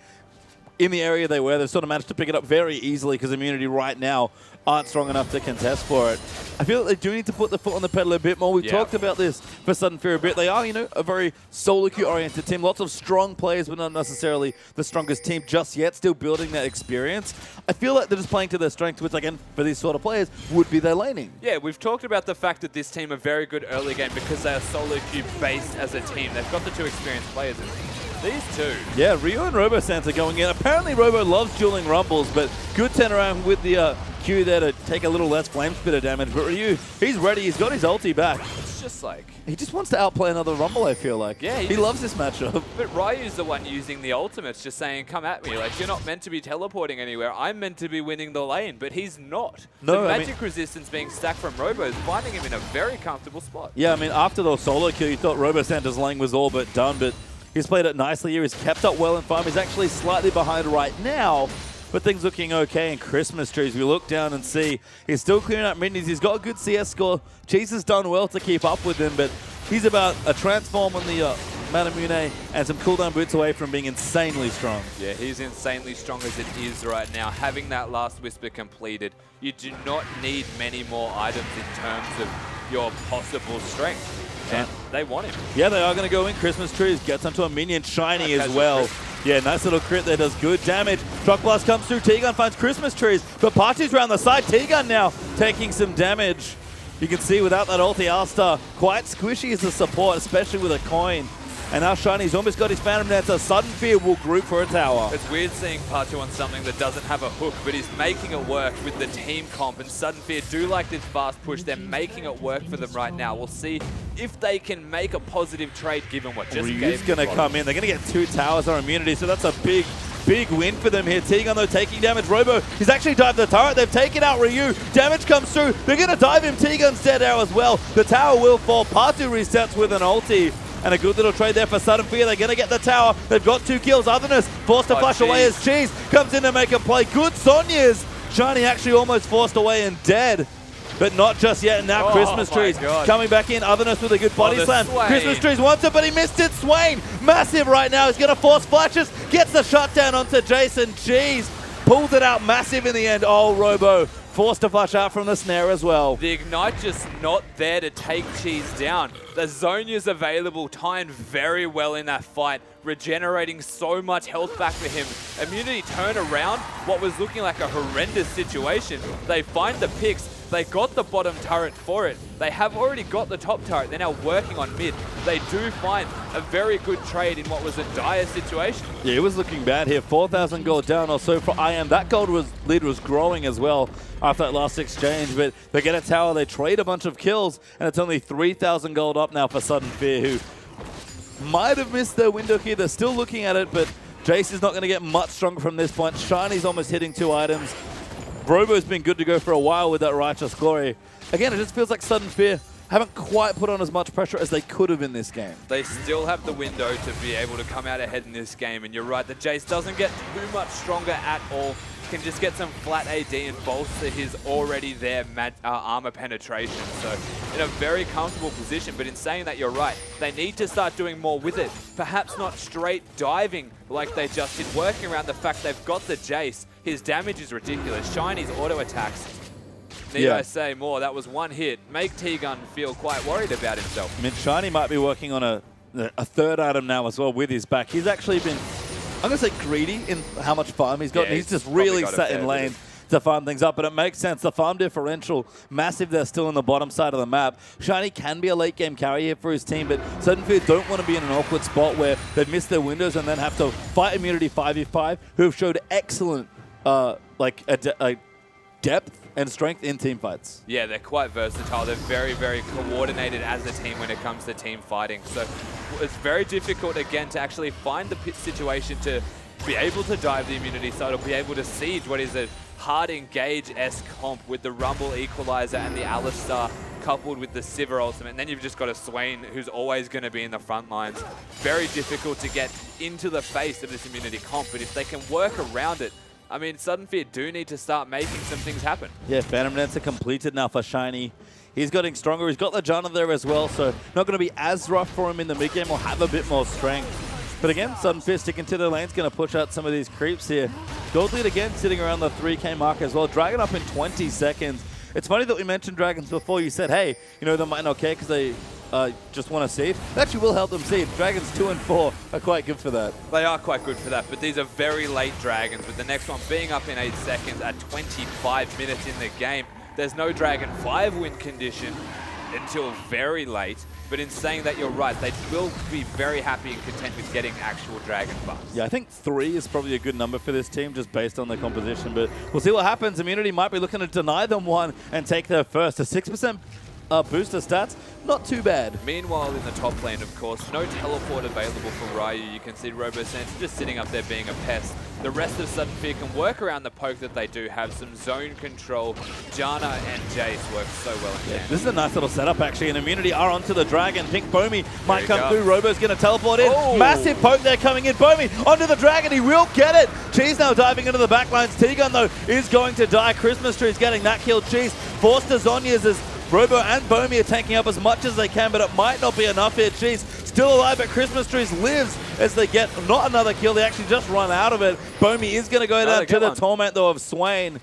in the area they were. They've sort of managed to pick it up very easily because Immunity right now aren't strong enough to contest for it. I feel like they do need to put the foot on the pedal a bit more. We've talked about this for Sudden Fear a bit. They are, you know, a very solo queue-oriented team. Lots of strong players, but not necessarily the strongest team just yet. Still building that experience. I feel like they're just playing to their strength, which, again, for these sort of players, would be their laning. Yeah, we've talked about the fact that this team are very good early game because they are solo queue-based as a team. They've got the two experienced players in these two. Yeah, Ryu and Robo Santa going in. Apparently, Robo loves dueling Rumbles, but good turnaround with the Q there to take a little less flame spitter damage. But Ryu, he's ready. He's got his ulti back. It's just like... He just wants to outplay another Rumble, I feel like. Yeah. He loves this matchup. But Ryu's the one using the ultimates, just saying, come at me. Like, you're not meant to be teleporting anywhere. I'm meant to be winning the lane, but he's not. No, the magic resistance being stacked from Robo is finding him in a very comfortable spot. Yeah, I mean, after the solo kill, you thought Robo Santa's lane was all but done, but he's played it nicely here. He's kept up well in farm. He's actually slightly behind right now, but things looking okay in Christmas Trees. We look down and see he's still clearing up minis. He's got a good CS score. Cheese has done well to keep up with him, but he's about a transform on the Manamune and some cooldown boots away from being insanely strong. Yeah, he's insanely strong as it is right now. Having that last Whisper completed, you do not need many more items in terms of your possible strength. And they want him. Yeah, they are going to go in. Christmas Trees gets onto a minion, Shiny as well. Yeah, nice little crit there, does good damage. Shock Blast comes through, T-Gun finds Christmas Trees, but Party's around the side. T-Gun now taking some damage. You can see without that ulti, Alistar quite squishy as a support, especially with a coin. And now Shiny's almost got his Phantom Dancer. Sudden Fear will group for a tower. It's weird seeing Partu on something that doesn't have a hook, but he's making it work with the team comp. And Sudden Fear do like this fast push. They're making it work for them right now. We'll see if they can make a positive trade given what just gave. Ryu's going to come in. They're going to get 2 towers on immunity, so that's a big win for them here. T-Gun though taking damage. Robo, he's actually dived the turret. They've taken out Ryu. Damage comes through. They're going to dive him. T-Gun's dead now as well. The tower will fall. Partu resets with an ulti. And a good little trade there for Sudden Fear. They're going to get the tower. They've got 2 kills. Otherness forced to flush away as Cheese comes in to make a play. Good Sonya's Shiny actually almost forced away and dead. But not just yet. Now Christmas Trees coming back in. Otherness with a good body slam. Swain. Christmas Trees wants it, but he missed it. Swain, massive right now. He's going to force flashes. Gets the shutdown onto Jason. Cheese pulls it out massive in the end. Oh, Robo forced to flash out from the snare as well. The Ignite just not there to take Cheese down. The Zonya's available, timed very well in that fight, regenerating so much health back for him. Immunity turn around what was looking like a horrendous situation. They find the picks. They got the bottom turret for it. They have already got the top turret. They're now working on mid. They do find a very good trade in what was a dire situation. Yeah, it was looking bad here. 4,000 gold down or so for IM. That gold lead was growing as well after that last exchange, but they get a tower, they trade a bunch of kills, and it's only 3,000 gold up now for Sudden Fear, who might have missed their window here. They're still looking at it, but Jace is not going to get much stronger from this point. Shiny's almost hitting 2 items. Robo's been good to go for a while with that Righteous Glory. Again, it just feels like Sudden Fear haven't quite put on as much pressure as they could have in this game. They still have the window to be able to come out ahead in this game, and you're right, the Jace doesn't get too much stronger at all. Can just get some flat AD and bolster his already there armor penetration. So in a very comfortable position, but in saying that, you're right. They need to start doing more with it. Perhaps not straight diving like they just did, working around the fact they've got the Jace. His damage is ridiculous. Shiny's auto attacks. Need I say more? That was one hit. Make T-Gun feel quite worried about himself. I mean, Shiny might be working on a third item now as well with his back. He's actually been, I'm going to say, greedy in how much farm he's got. Yeah, he's just really set in lane to farm things up, but it makes sense. The farm differential, massive. They're still on the bottom side of the map. Shiny can be a late game carry here for his team, but Sudden Fear don't want to be in an awkward spot where they miss their windows and then have to fight Immunity 5v5, who have showed excellent depth and strength in team fights. Yeah, they're quite versatile. They're very, very coordinated as a team when it comes to team fighting. So it's very difficult, again, to actually find the pit situation to be able to dive the immunity side or be able to siege what is a hard engage-esque comp with the Rumble Equalizer and the Alistar coupled with the Sivir ultimate. And then you've just got a Swain who's always going to be in the front lines. Very difficult to get into the face of this immunity comp, but if they can work around it, I mean, Sudden Fear do need to start making some things happen. Yeah, Phantom Dancer completed now for Shiny. He's getting stronger. He's got the Janna there as well, so not going to be as rough for him in the mid game. Will have a bit more strength. But again, Sudden Fear sticking to the lane's going to push out some of these creeps here. Gold lead again sitting around the 3K mark as well. Dragon up in 20 seconds. It's funny that we mentioned Dragons before. You said, hey, you know, they might not care because they just want to seed. That actually will help them seed. Dragons 2 and 4 are quite good for that. They are quite good for that, but these are very late Dragons, with the next one being up in 8 seconds at 25 minutes in the game. There's no Dragon 5 win condition until very late, but in saying that, you're right, they will be very happy and content with getting actual Dragon buffs. Yeah, I think 3 is probably a good number for this team just based on their composition, but we'll see what happens. Immunity might be looking to deny them one and take their first. A 6% booster stats, not too bad. Meanwhile, in the top lane, of course, no teleport available for Ryu. You can see RoboSense just sitting up there being a pest. The rest of Sudden Fear can work around the poke that they do have. Some zone control. Janna and Jace work so well in game. This is a nice little setup, actually. And Immunity are onto the Dragon. Pink Bomi might come through. Robo's going to teleport in. Oh. Massive poke there coming in. Bomi onto the Dragon. He will get it. Cheese now diving into the backlines. T-Gun, though, is going to die. Christmas Tree's getting that kill. Cheese forced to Zonya's as Robo and Bomi are taking up as much as they can, but it might not be enough here. Cheese still alive, but Christmas Trees lives as they get not another kill. They actually just run out of it. Bomi is going to go down to the torment, though, of Swain.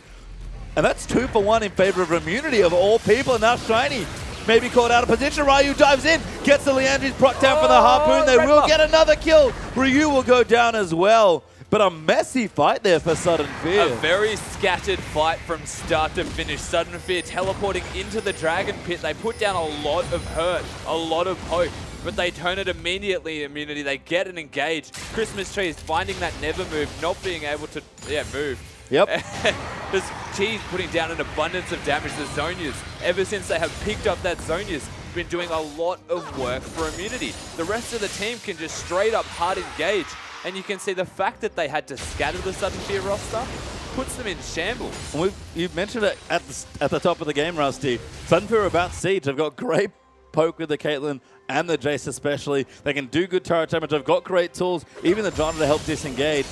And that's 2 for 1 in favor of Immunity of all people. And now Shiny maybe caught out of position. Ryu dives in, gets the Leandri's proc down for the Harpoon. They will get another kill. Ryu will go down as well. But a messy fight there for Sudden Fear. A very scattered fight from start to finish. Sudden Fear teleporting into the Dragon Pit. They put down a lot of hurt, a lot of poke, but they turn it immediately. Immunity, they get and engage. Christmas Tree is finding that never move, not being able to, move. Yep. Just Cheese putting down an abundance of damage to Zonya's. Ever since they have picked up that Zonya's, been doing a lot of work for Immunity. The rest of the team can just straight up hard engage. And you can see the fact that they had to scatter the Sudden Fear roster puts them in shambles. You mentioned it at the top of the game, Rusty. Sudden Fear are about siege. They've got great poke with the Caitlyn and the Jace especially. They can do good turret damage. They've got great tools, even the Janna to help disengage.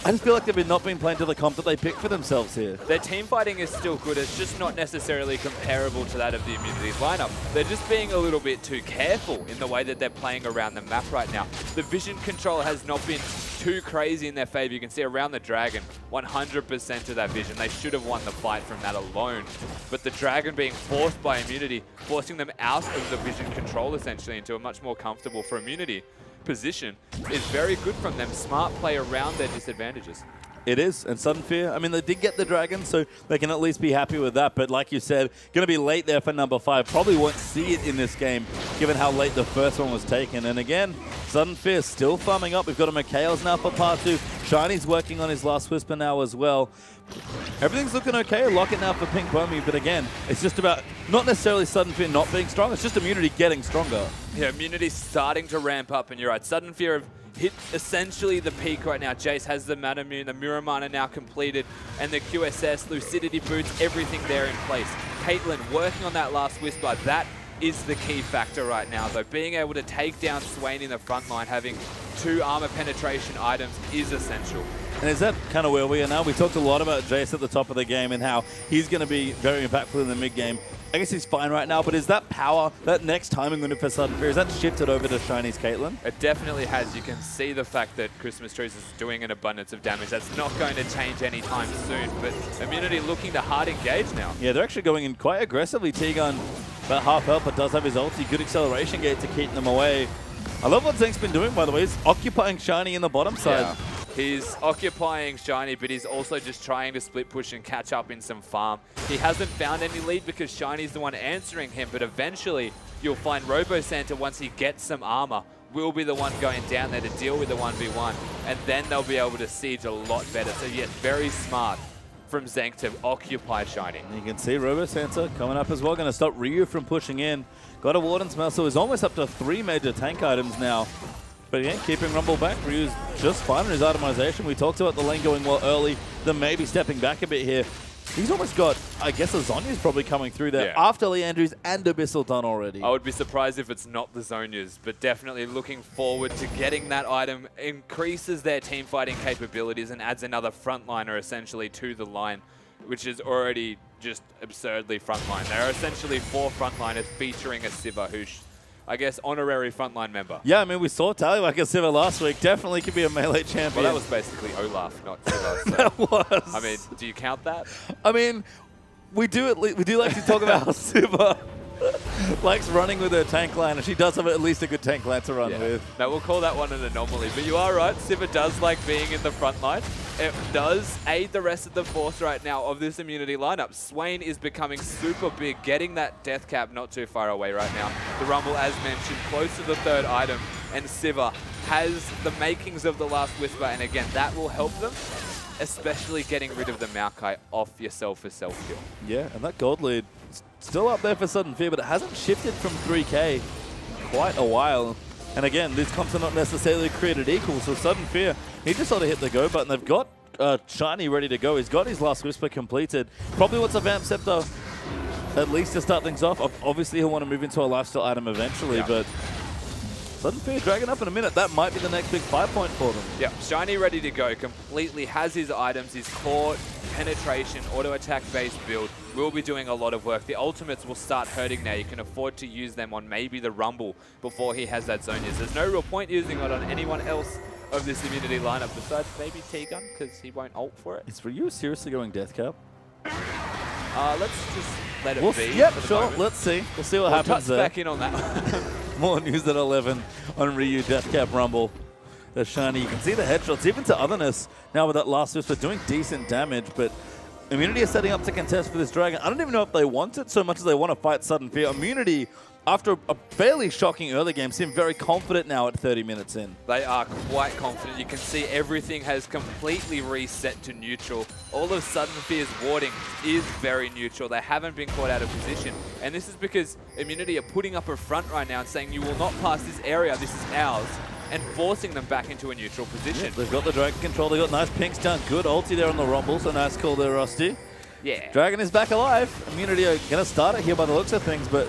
I just feel like they've not been playing to the comp that they picked for themselves here. Their team fighting is still good. It's just not necessarily comparable to that of the Immunity lineup. They're just being a little bit too careful in the way that they're playing around the map right now. The vision control has not been too crazy in their favor. You can see around the Dragon, 100% of that vision. They should have won the fight from that alone. But the Dragon being forced by Immunity, forcing them out of the vision control essentially into a much more comfortable for Immunity position is very good from them. Smart play around their disadvantages. It is, and Sudden Fear, I mean, they did get the Dragon, so they can at least be happy with that. But like you said, going to be late there for number 5. Probably won't see it in this game, given how late the first one was taken. And again, Sudden Fear still farming up. We've got a Mikhail's now for part 2. Shiny's working on his last Whisper now as well. Everything's looking okay. Lock it now for Pink Bomi, but again, it's just about not necessarily Sudden Fear not being strong, it's just Immunity getting stronger. Yeah, Immunity's starting to ramp up, and you're right. Sudden Fear have hit essentially the peak right now. Jace has the Matamoon, the Miramana now completed, and the QSS, Lucidity Boots, everything there in place. Caitlyn working on that last Whisper. That is the key factor right now, though. Being able to take down Swain in the front line, having 2 armor penetration items is essential. And is that kind of where we are now? We talked a lot about Jace at the top of the game and how he's going to be very impactful in the mid game. I guess he's fine right now, but is that power, that next timing window for Sudden Fear, is that shifted over to Shiny's Caitlyn? It definitely has. You can see the fact that Christmas Trees is doing an abundance of damage. That's not going to change anytime soon, but Immunity looking to hard engage now. Yeah, they're actually going in quite aggressively. T-Gun, about half health, but does have his ulti. Good acceleration gate to keep them away. I love what Zeng's been doing, by the way. He's occupying Shiny in the bottom side. Yeah. He's occupying Shiny, but he's also just trying to split push and catch up in some farm. He hasn't found any lead because Shiny's the one answering him, but eventually you'll find Robo Santa, once he gets some armor, will be the one going down there to deal with the 1v1, and then they'll be able to siege a lot better. So yes, very smart from Zeng to occupy Shiny. And you can see Robo Santa coming up as well, going to stop Ryu from pushing in. Got a Warden's Mail, so he's almost up to 3 major tank items now. But again, keeping Rumble back, Ryu's just fine in his itemization. We talked about the lane going well early, then maybe stepping back a bit here. He's almost got, I guess, a Zonya's probably coming through there after Leandrews and Abyssal done already. I would be surprised if it's not the Zonya's, but definitely looking forward to getting that item. Increases their team fighting capabilities and adds another frontliner essentially to the line, which is already just absurdly frontline. There are essentially 4 frontliners featuring a Sivir who's, I guess, honorary frontline member. Yeah, I mean, we saw Tallywhacker Sivir last week. Definitely could be a melee champion. Well, that was basically Olaf, not Sivir. So. That was. I mean, do you count that? I mean, we do like to talk about how Sivir likes running with her tank line, and she does have at least a good tank line to run with. No, we'll call that one an anomaly. But you are right, Sivir does like being in the front line. It does aid the rest of the force right now of this Immunity lineup. Swain is becoming super big, getting that death cap not too far away right now. The Rumble, as mentioned, close to the 3rd item, and Sivir has the makings of the last Whisper, and again, that will help them, especially getting rid of the Maokai off yourself for self-kill. Yeah, and that gold lead is still up there for Sudden Fear, but it hasn't shifted from 3K quite a while. And again, these comps are not necessarily created equal, so Sudden Fear, he just sort of hit the go button. They've got Shiny ready to go. He's got his last Whisper completed. Probably wants a Vamp Scepter at least to start things off. Obviously, he'll want to move into a lifestyle item eventually, but Sudden Fear dragging up in a minute. That might be the next big 5 point for them. Yeah, Shiny ready to go. Completely has his items, his core, penetration, auto attack based build. Will be doing a lot of work. The ultimates will start hurting now. You can afford to use them on maybe the Rumble before he has that Zonya's. There's no real point using it on anyone else of this Immunity lineup besides maybe T-Gun, because he won't ult for it. Is Ryu seriously going death cap? Let's just let it be. Yep, sure. Moment. Let's see. We'll see what happens there. Back in on that. More news at 11 on Ryu Death Cap Rumble. The Shiny, you can see the headshots, even to Otherness now with that last Whisper doing decent damage, but Immunity is setting up to contest for this Dragon. I don't even know if they want it so much as they want to fight Sudden Fear. Immunity, after a fairly shocking early game, seem very confident now at 30 minutes in. They are quite confident. You can see everything has completely reset to neutral. All of Sudden Fear's warding is very neutral. They haven't been caught out of position. And this is because Immunity are putting up a front right now and saying, you will not pass this area, this is ours, and forcing them back into a neutral position. Yeah, they've got the Dragon control, they've got nice pinks down, good ulti there on the Rumble, so nice call there, Rusty. Yeah. Dragon is back alive. Immunity are going to start it here by the looks of things, but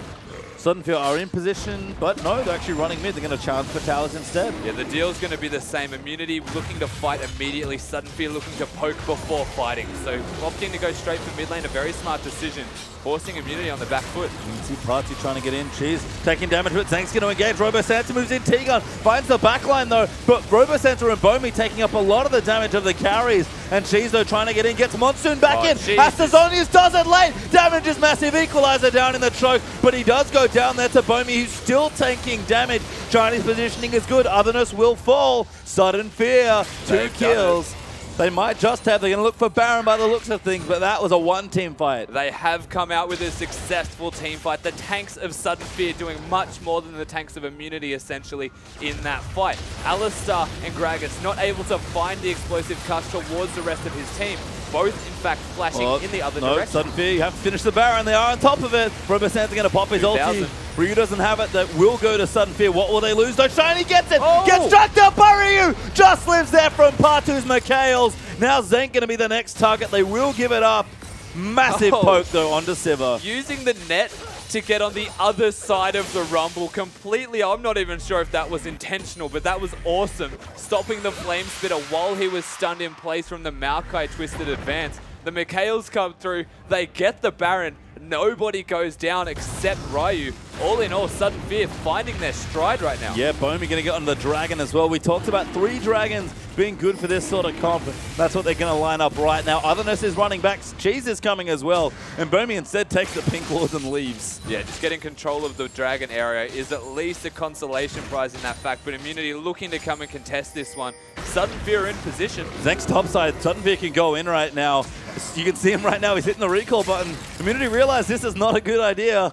Sudden Fear are in position, but no, they're actually running mid. They're going to charge for towers instead. Yeah, the deal's going to be the same. Immunity looking to fight immediately. Sudden Fear looking to poke before fighting. So opting to go straight for mid lane, a very smart decision. Forcing Immunity on the back foot. You can see Party trying to get in. Cheese taking damage, but Zank's going to engage. Robo Santa moves in. T-Gun finds the backline though, but Robo Santa and Bomi taking up a lot of the damage of the carries. And Cheese though trying to get in, gets Monsoon back in. Astazonius does it late. Damage is massive. Equalizer down in the choke, but he does go down there to Bomi, who's still taking damage. Chinese positioning is good. Otherness will fall. Sudden Fear, 2 kills. They might just have. They're going to look for Baron by the looks of things, but that was a one-team fight. They have come out with a successful team fight. The tanks of Sudden Fear doing much more than the tanks of Immunity, essentially, in that fight. Alistar and Gragas not able to find the explosive cuts towards the rest of his team. Both, in fact, flashing in the other direction. Sudden Fear, you have to finish the Baron. They are on top of it. Robo Santa's going to pop his ulti. Ryu doesn't have it. That will go to Sudden Fear. What will they lose? Though Shiny gets it. Gets struck down by Ryu. Just lives there from Patu's Mikhails. Now Zank going to be the next target. They will give it up. Massive poke, though, onto Siva. Using the net to get on the other side of the Rumble completely. I'm not even sure if that was intentional, but that was awesome. Stopping the Flame Spitter while he was stunned in place from the Maokai Twisted Advance. The Mikhails come through. They get the Baron. Nobody goes down except Ryu. All in all, Sudden Fear finding their stride right now. Yeah, Bomi going to get on the Dragon as well. We talked about 3 Dragons being good for this sort of comp. That's what they're going to line up right now. Otherness is running back. Cheese is coming as well. And Bomi instead takes the Pink Wards and leaves. Yeah, just getting control of the Dragon area is at least a consolation prize in that fact. But Immunity looking to come and contest this one. Sudden Fear in position. Zank's topside. Sudden Fear can go in right now. You can see him right now. He's hitting the recall button. Immunity realized this is not a good idea.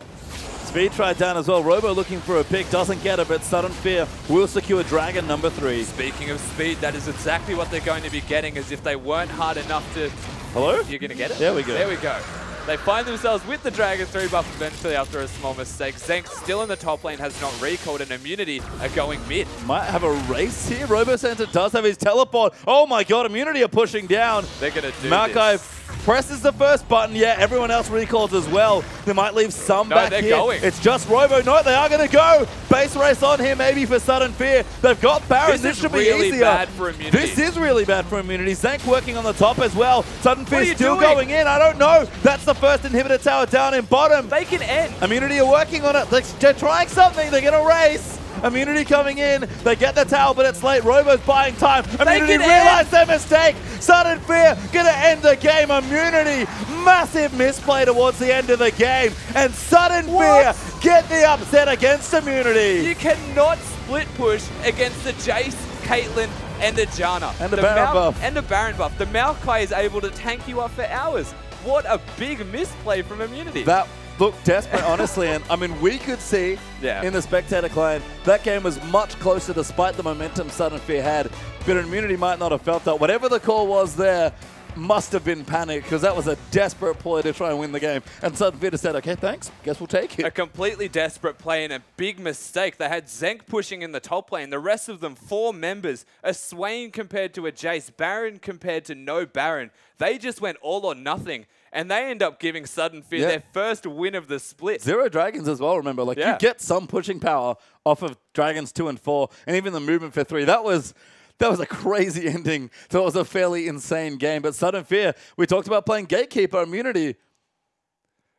Speed tried down as well. Robo looking for a pick, doesn't get it, but Sudden Fear will secure Dragon number 3. Speaking of speed, that is exactly what they're going to be getting, as if they weren't hard enough to... Hello? You're going to get it? There we go. There we go. They find themselves with the Dragon 3 buff eventually after a small mistake. Zank still in the top lane, has not recalled, and Immunity are going mid. Might have a race here. Robo Santa does have his teleport. Oh my god, Immunity are pushing down. They're going to do Maokai presses the first button. Yeah, everyone else recalls as well. They might leave some back here. Going. It's just Robo. No, they are going to go. Base race on here maybe for Sudden Fear. They've got Baron. This should really be easier. Bad for Immunity. This is really bad for Immunity. Zank working on the top as well. Sudden Fear still going in. I don't know. That's the first inhibitor tower down in bottom. They can end. Immunity are working on it. They're trying something. They're going to race. Immunity coming in. They get the tower, but it's late. Robo's buying time. Immunity realize their mistake. Sudden Fear going to end the game. Immunity, massive misplay towards the end of the game. And Sudden Fear get the upset against Immunity. You cannot split push against the Jace, Caitlyn, and the Janna. And the Baron buff. And the Baron buff. The Maokai is able to tank you up for hours. What a big misplay from Immunity. That looked desperate, honestly, and I mean, we could see in the spectator client that game was much closer despite the momentum Sudden Fear had, but Immunity might not have felt that. Whatever the call was there must have been panic, because that was a desperate play to try and win the game. And Sudden Fear said, okay, thanks, guess we'll take it. A completely desperate play and a big mistake. They had Zank pushing in the top lane. The rest of them, 4 members. A Swain compared to a Jace. Baron compared to no Baron. They just went all or nothing. And they end up giving Sudden Fear their first win of the split. 0 Dragons as well, remember. Like, you get some pushing power off of Dragons 2 and 4, and even the movement for 3. That was a crazy ending. So it was a fairly insane game. But Sudden Fear, we talked about playing Gatekeeper Immunity.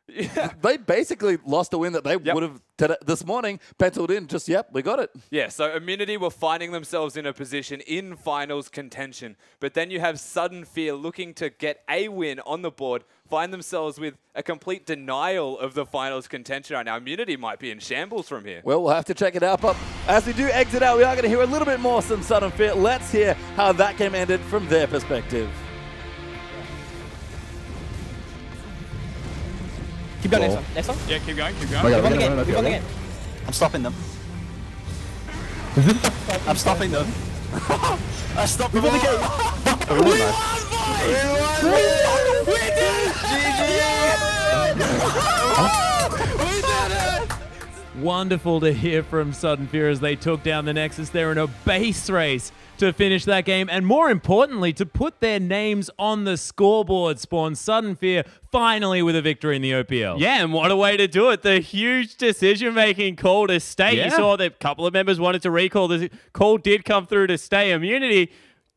Yeah. They basically lost a win that they would have this morning penciled in. Just, we got it. Yeah, so Immunity were finding themselves in a position in finals contention. But then you have Sudden Fear looking to get a win on the board, find themselves with a complete denial of the finals contention right now. Immunity might be in shambles from here. Well, we'll have to check it out. But as we do exit out, we are going to hear a little bit more from Sudden Fear. Let's hear how that game ended from their perspective. Keep going, next one. Yeah, keep going, keep going. Keep on the game, keep on the game. I'm stopping them. I'm stopping them. I stopped them. We won the game. We won, man. We did it! GG! We did it! Wonderful to hear from Sudden Fear as they took down the Nexus there in a base race to finish that game, and more importantly, to put their names on the scoreboard. Spawn, Sudden Fear finally with a victory in the OPL. Yeah, and what a way to do it. The huge decision-making call to stay. You saw that a couple of members wanted to recall. The call did come through to stay. Immunity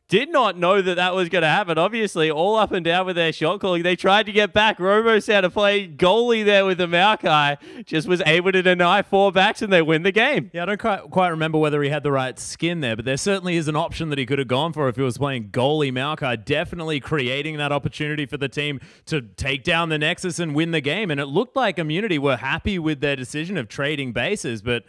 did not know that that was going to happen. Obviously, all up and down with their shot calling. They tried to get back. Robo's had to play goalie there with the Maokai. Just was able to deny 4 backs, and they win the game. Yeah, I don't quite remember whether he had the right skin there, but there certainly is an option that he could have gone for if he was playing goalie Maokai, definitely creating that opportunity for the team to take down the Nexus and win the game. And it looked like Immunity were happy with their decision of trading bases, but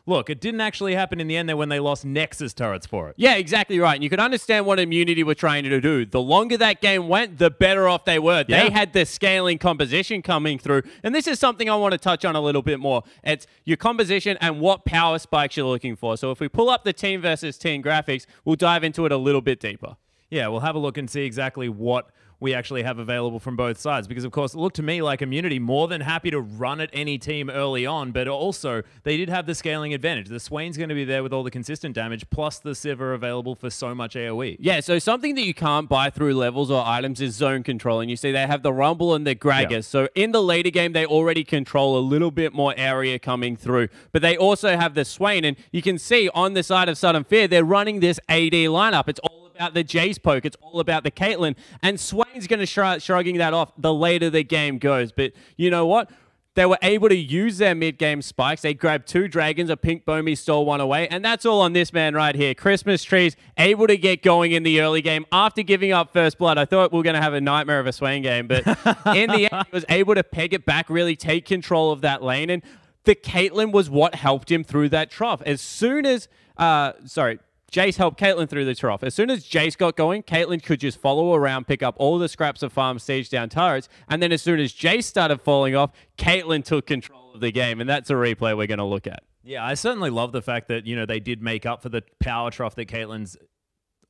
look, it didn't actually happen in the end there when they lost Nexus turrets for it. Yeah, exactly right. And you could understand what Immunity were trying to do. The longer that game went, the better off they were. They had the scaling composition coming through. And this is something I want to touch on a little bit more. It's your composition and what power spikes you're looking for. So if we pull up the team versus team graphics, we'll dive into it a little bit deeper. Yeah, we'll have a look and see exactly what we actually have available from both sides. Because, of course, it looked to me like Immunity more than happy to run at any team early on, but also they did have the scaling advantage. The Swain's going to be there with all the consistent damage, plus the Sivir available for so much AoE. Yeah, so something that you can't buy through levels or items is zone control. And you see they have the Rumble and the Gragas. Yeah. So in the later game, they already control a little bit more area coming through. But they also have the Swain. And you can see on the side of Sudden Fear, they're running this AD lineup. It's all about the Jace poke. It's all about the Caitlyn. And Swain's going to start shrugging that off the later the game goes. But you know what? They were able to use their mid-game spikes. They grabbed 2 dragons. A pink Bomi stole 1 away. And that's all on this man right here. Christmas Trees able to get going in the early game after giving up first blood. I thought we were going to have a nightmare of a Swain game. But in the end, he was able to peg it back, really take control of that lane. And the Caitlyn was what helped him through that trough. As soon as... Jace helped Caitlyn through the trough. As soon as Jace got going, Caitlyn could just follow around, pick up all the scraps of farm, siege down turrets, and then as soon as Jace started falling off, Caitlyn took control of the game, and that's a replay we're going to look at. Yeah, I certainly love the fact that, you know, they did make up for the power trough that Caitlyn's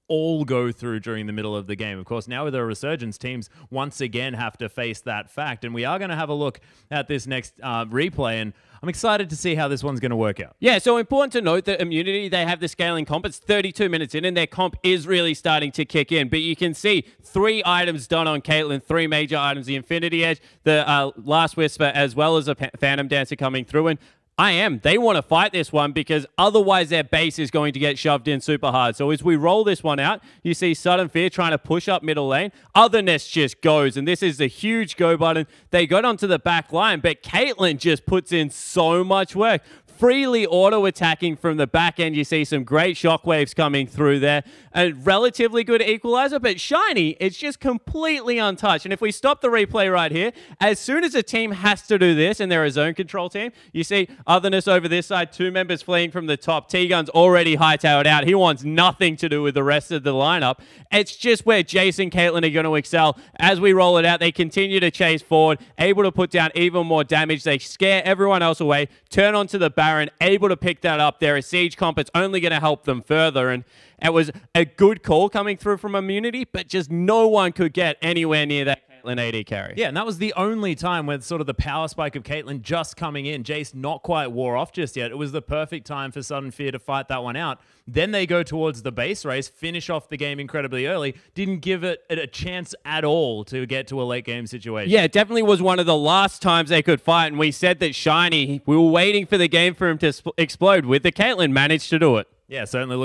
all go through during the middle of the game. Of course, now with the resurgence, teams once again have to face that fact, and we are going to have a look at this next replay, and I'm excited to see how this one's going to work out. Yeah, so important to note that Immunity, they have the scaling comp. It's 32 minutes in, and their comp is really starting to kick in. But you can see 3 items done on Caitlyn, 3 major items, the Infinity Edge, the Last Whisper, as well as a Phantom Dancer coming through. And they want to fight this one because otherwise their base is going to get shoved in super hard. So as we roll this one out, you see Sudden Fear trying to push up middle lane. Otherness just goes, and this is a huge go button. They got onto the back line, but Caitlyn just puts in so much work. Freely auto-attacking from the back end. You see some great shockwaves coming through there. A relatively good equalizer, but Shiny, it's just completely untouched. And if we stop the replay right here, as soon as a team has to do this, and they're a zone control team, you see Otherness over this side, 2 members fleeing from the top. T-Gun's already hightailed out. He wants nothing to do with the rest of the lineup. It's just where Jace and Caitlyn are going to excel. As we roll it out, they continue to chase forward, able to put down even more damage. They scare everyone else away, turn onto the Baron, able to pick that up there. A siege comp, it's only going to help them further. And it was a good call coming through from Immunity, but just no one could get anywhere near that Caitlyn AD carry. Yeah, and that was the only time with sort of the power spike of Caitlyn just coming in. Jace not quite wore off just yet. It was the perfect time for Sudden Fear to fight that one out. Then they go towards the base race, finish off the game incredibly early, didn't give it a chance at all to get to a late game situation. Yeah, it definitely was one of the last times they could fight, and we said that Shiny, we were waiting for the game for him to explode. With the Caitlyn, managed to do it. Yeah, certainly looked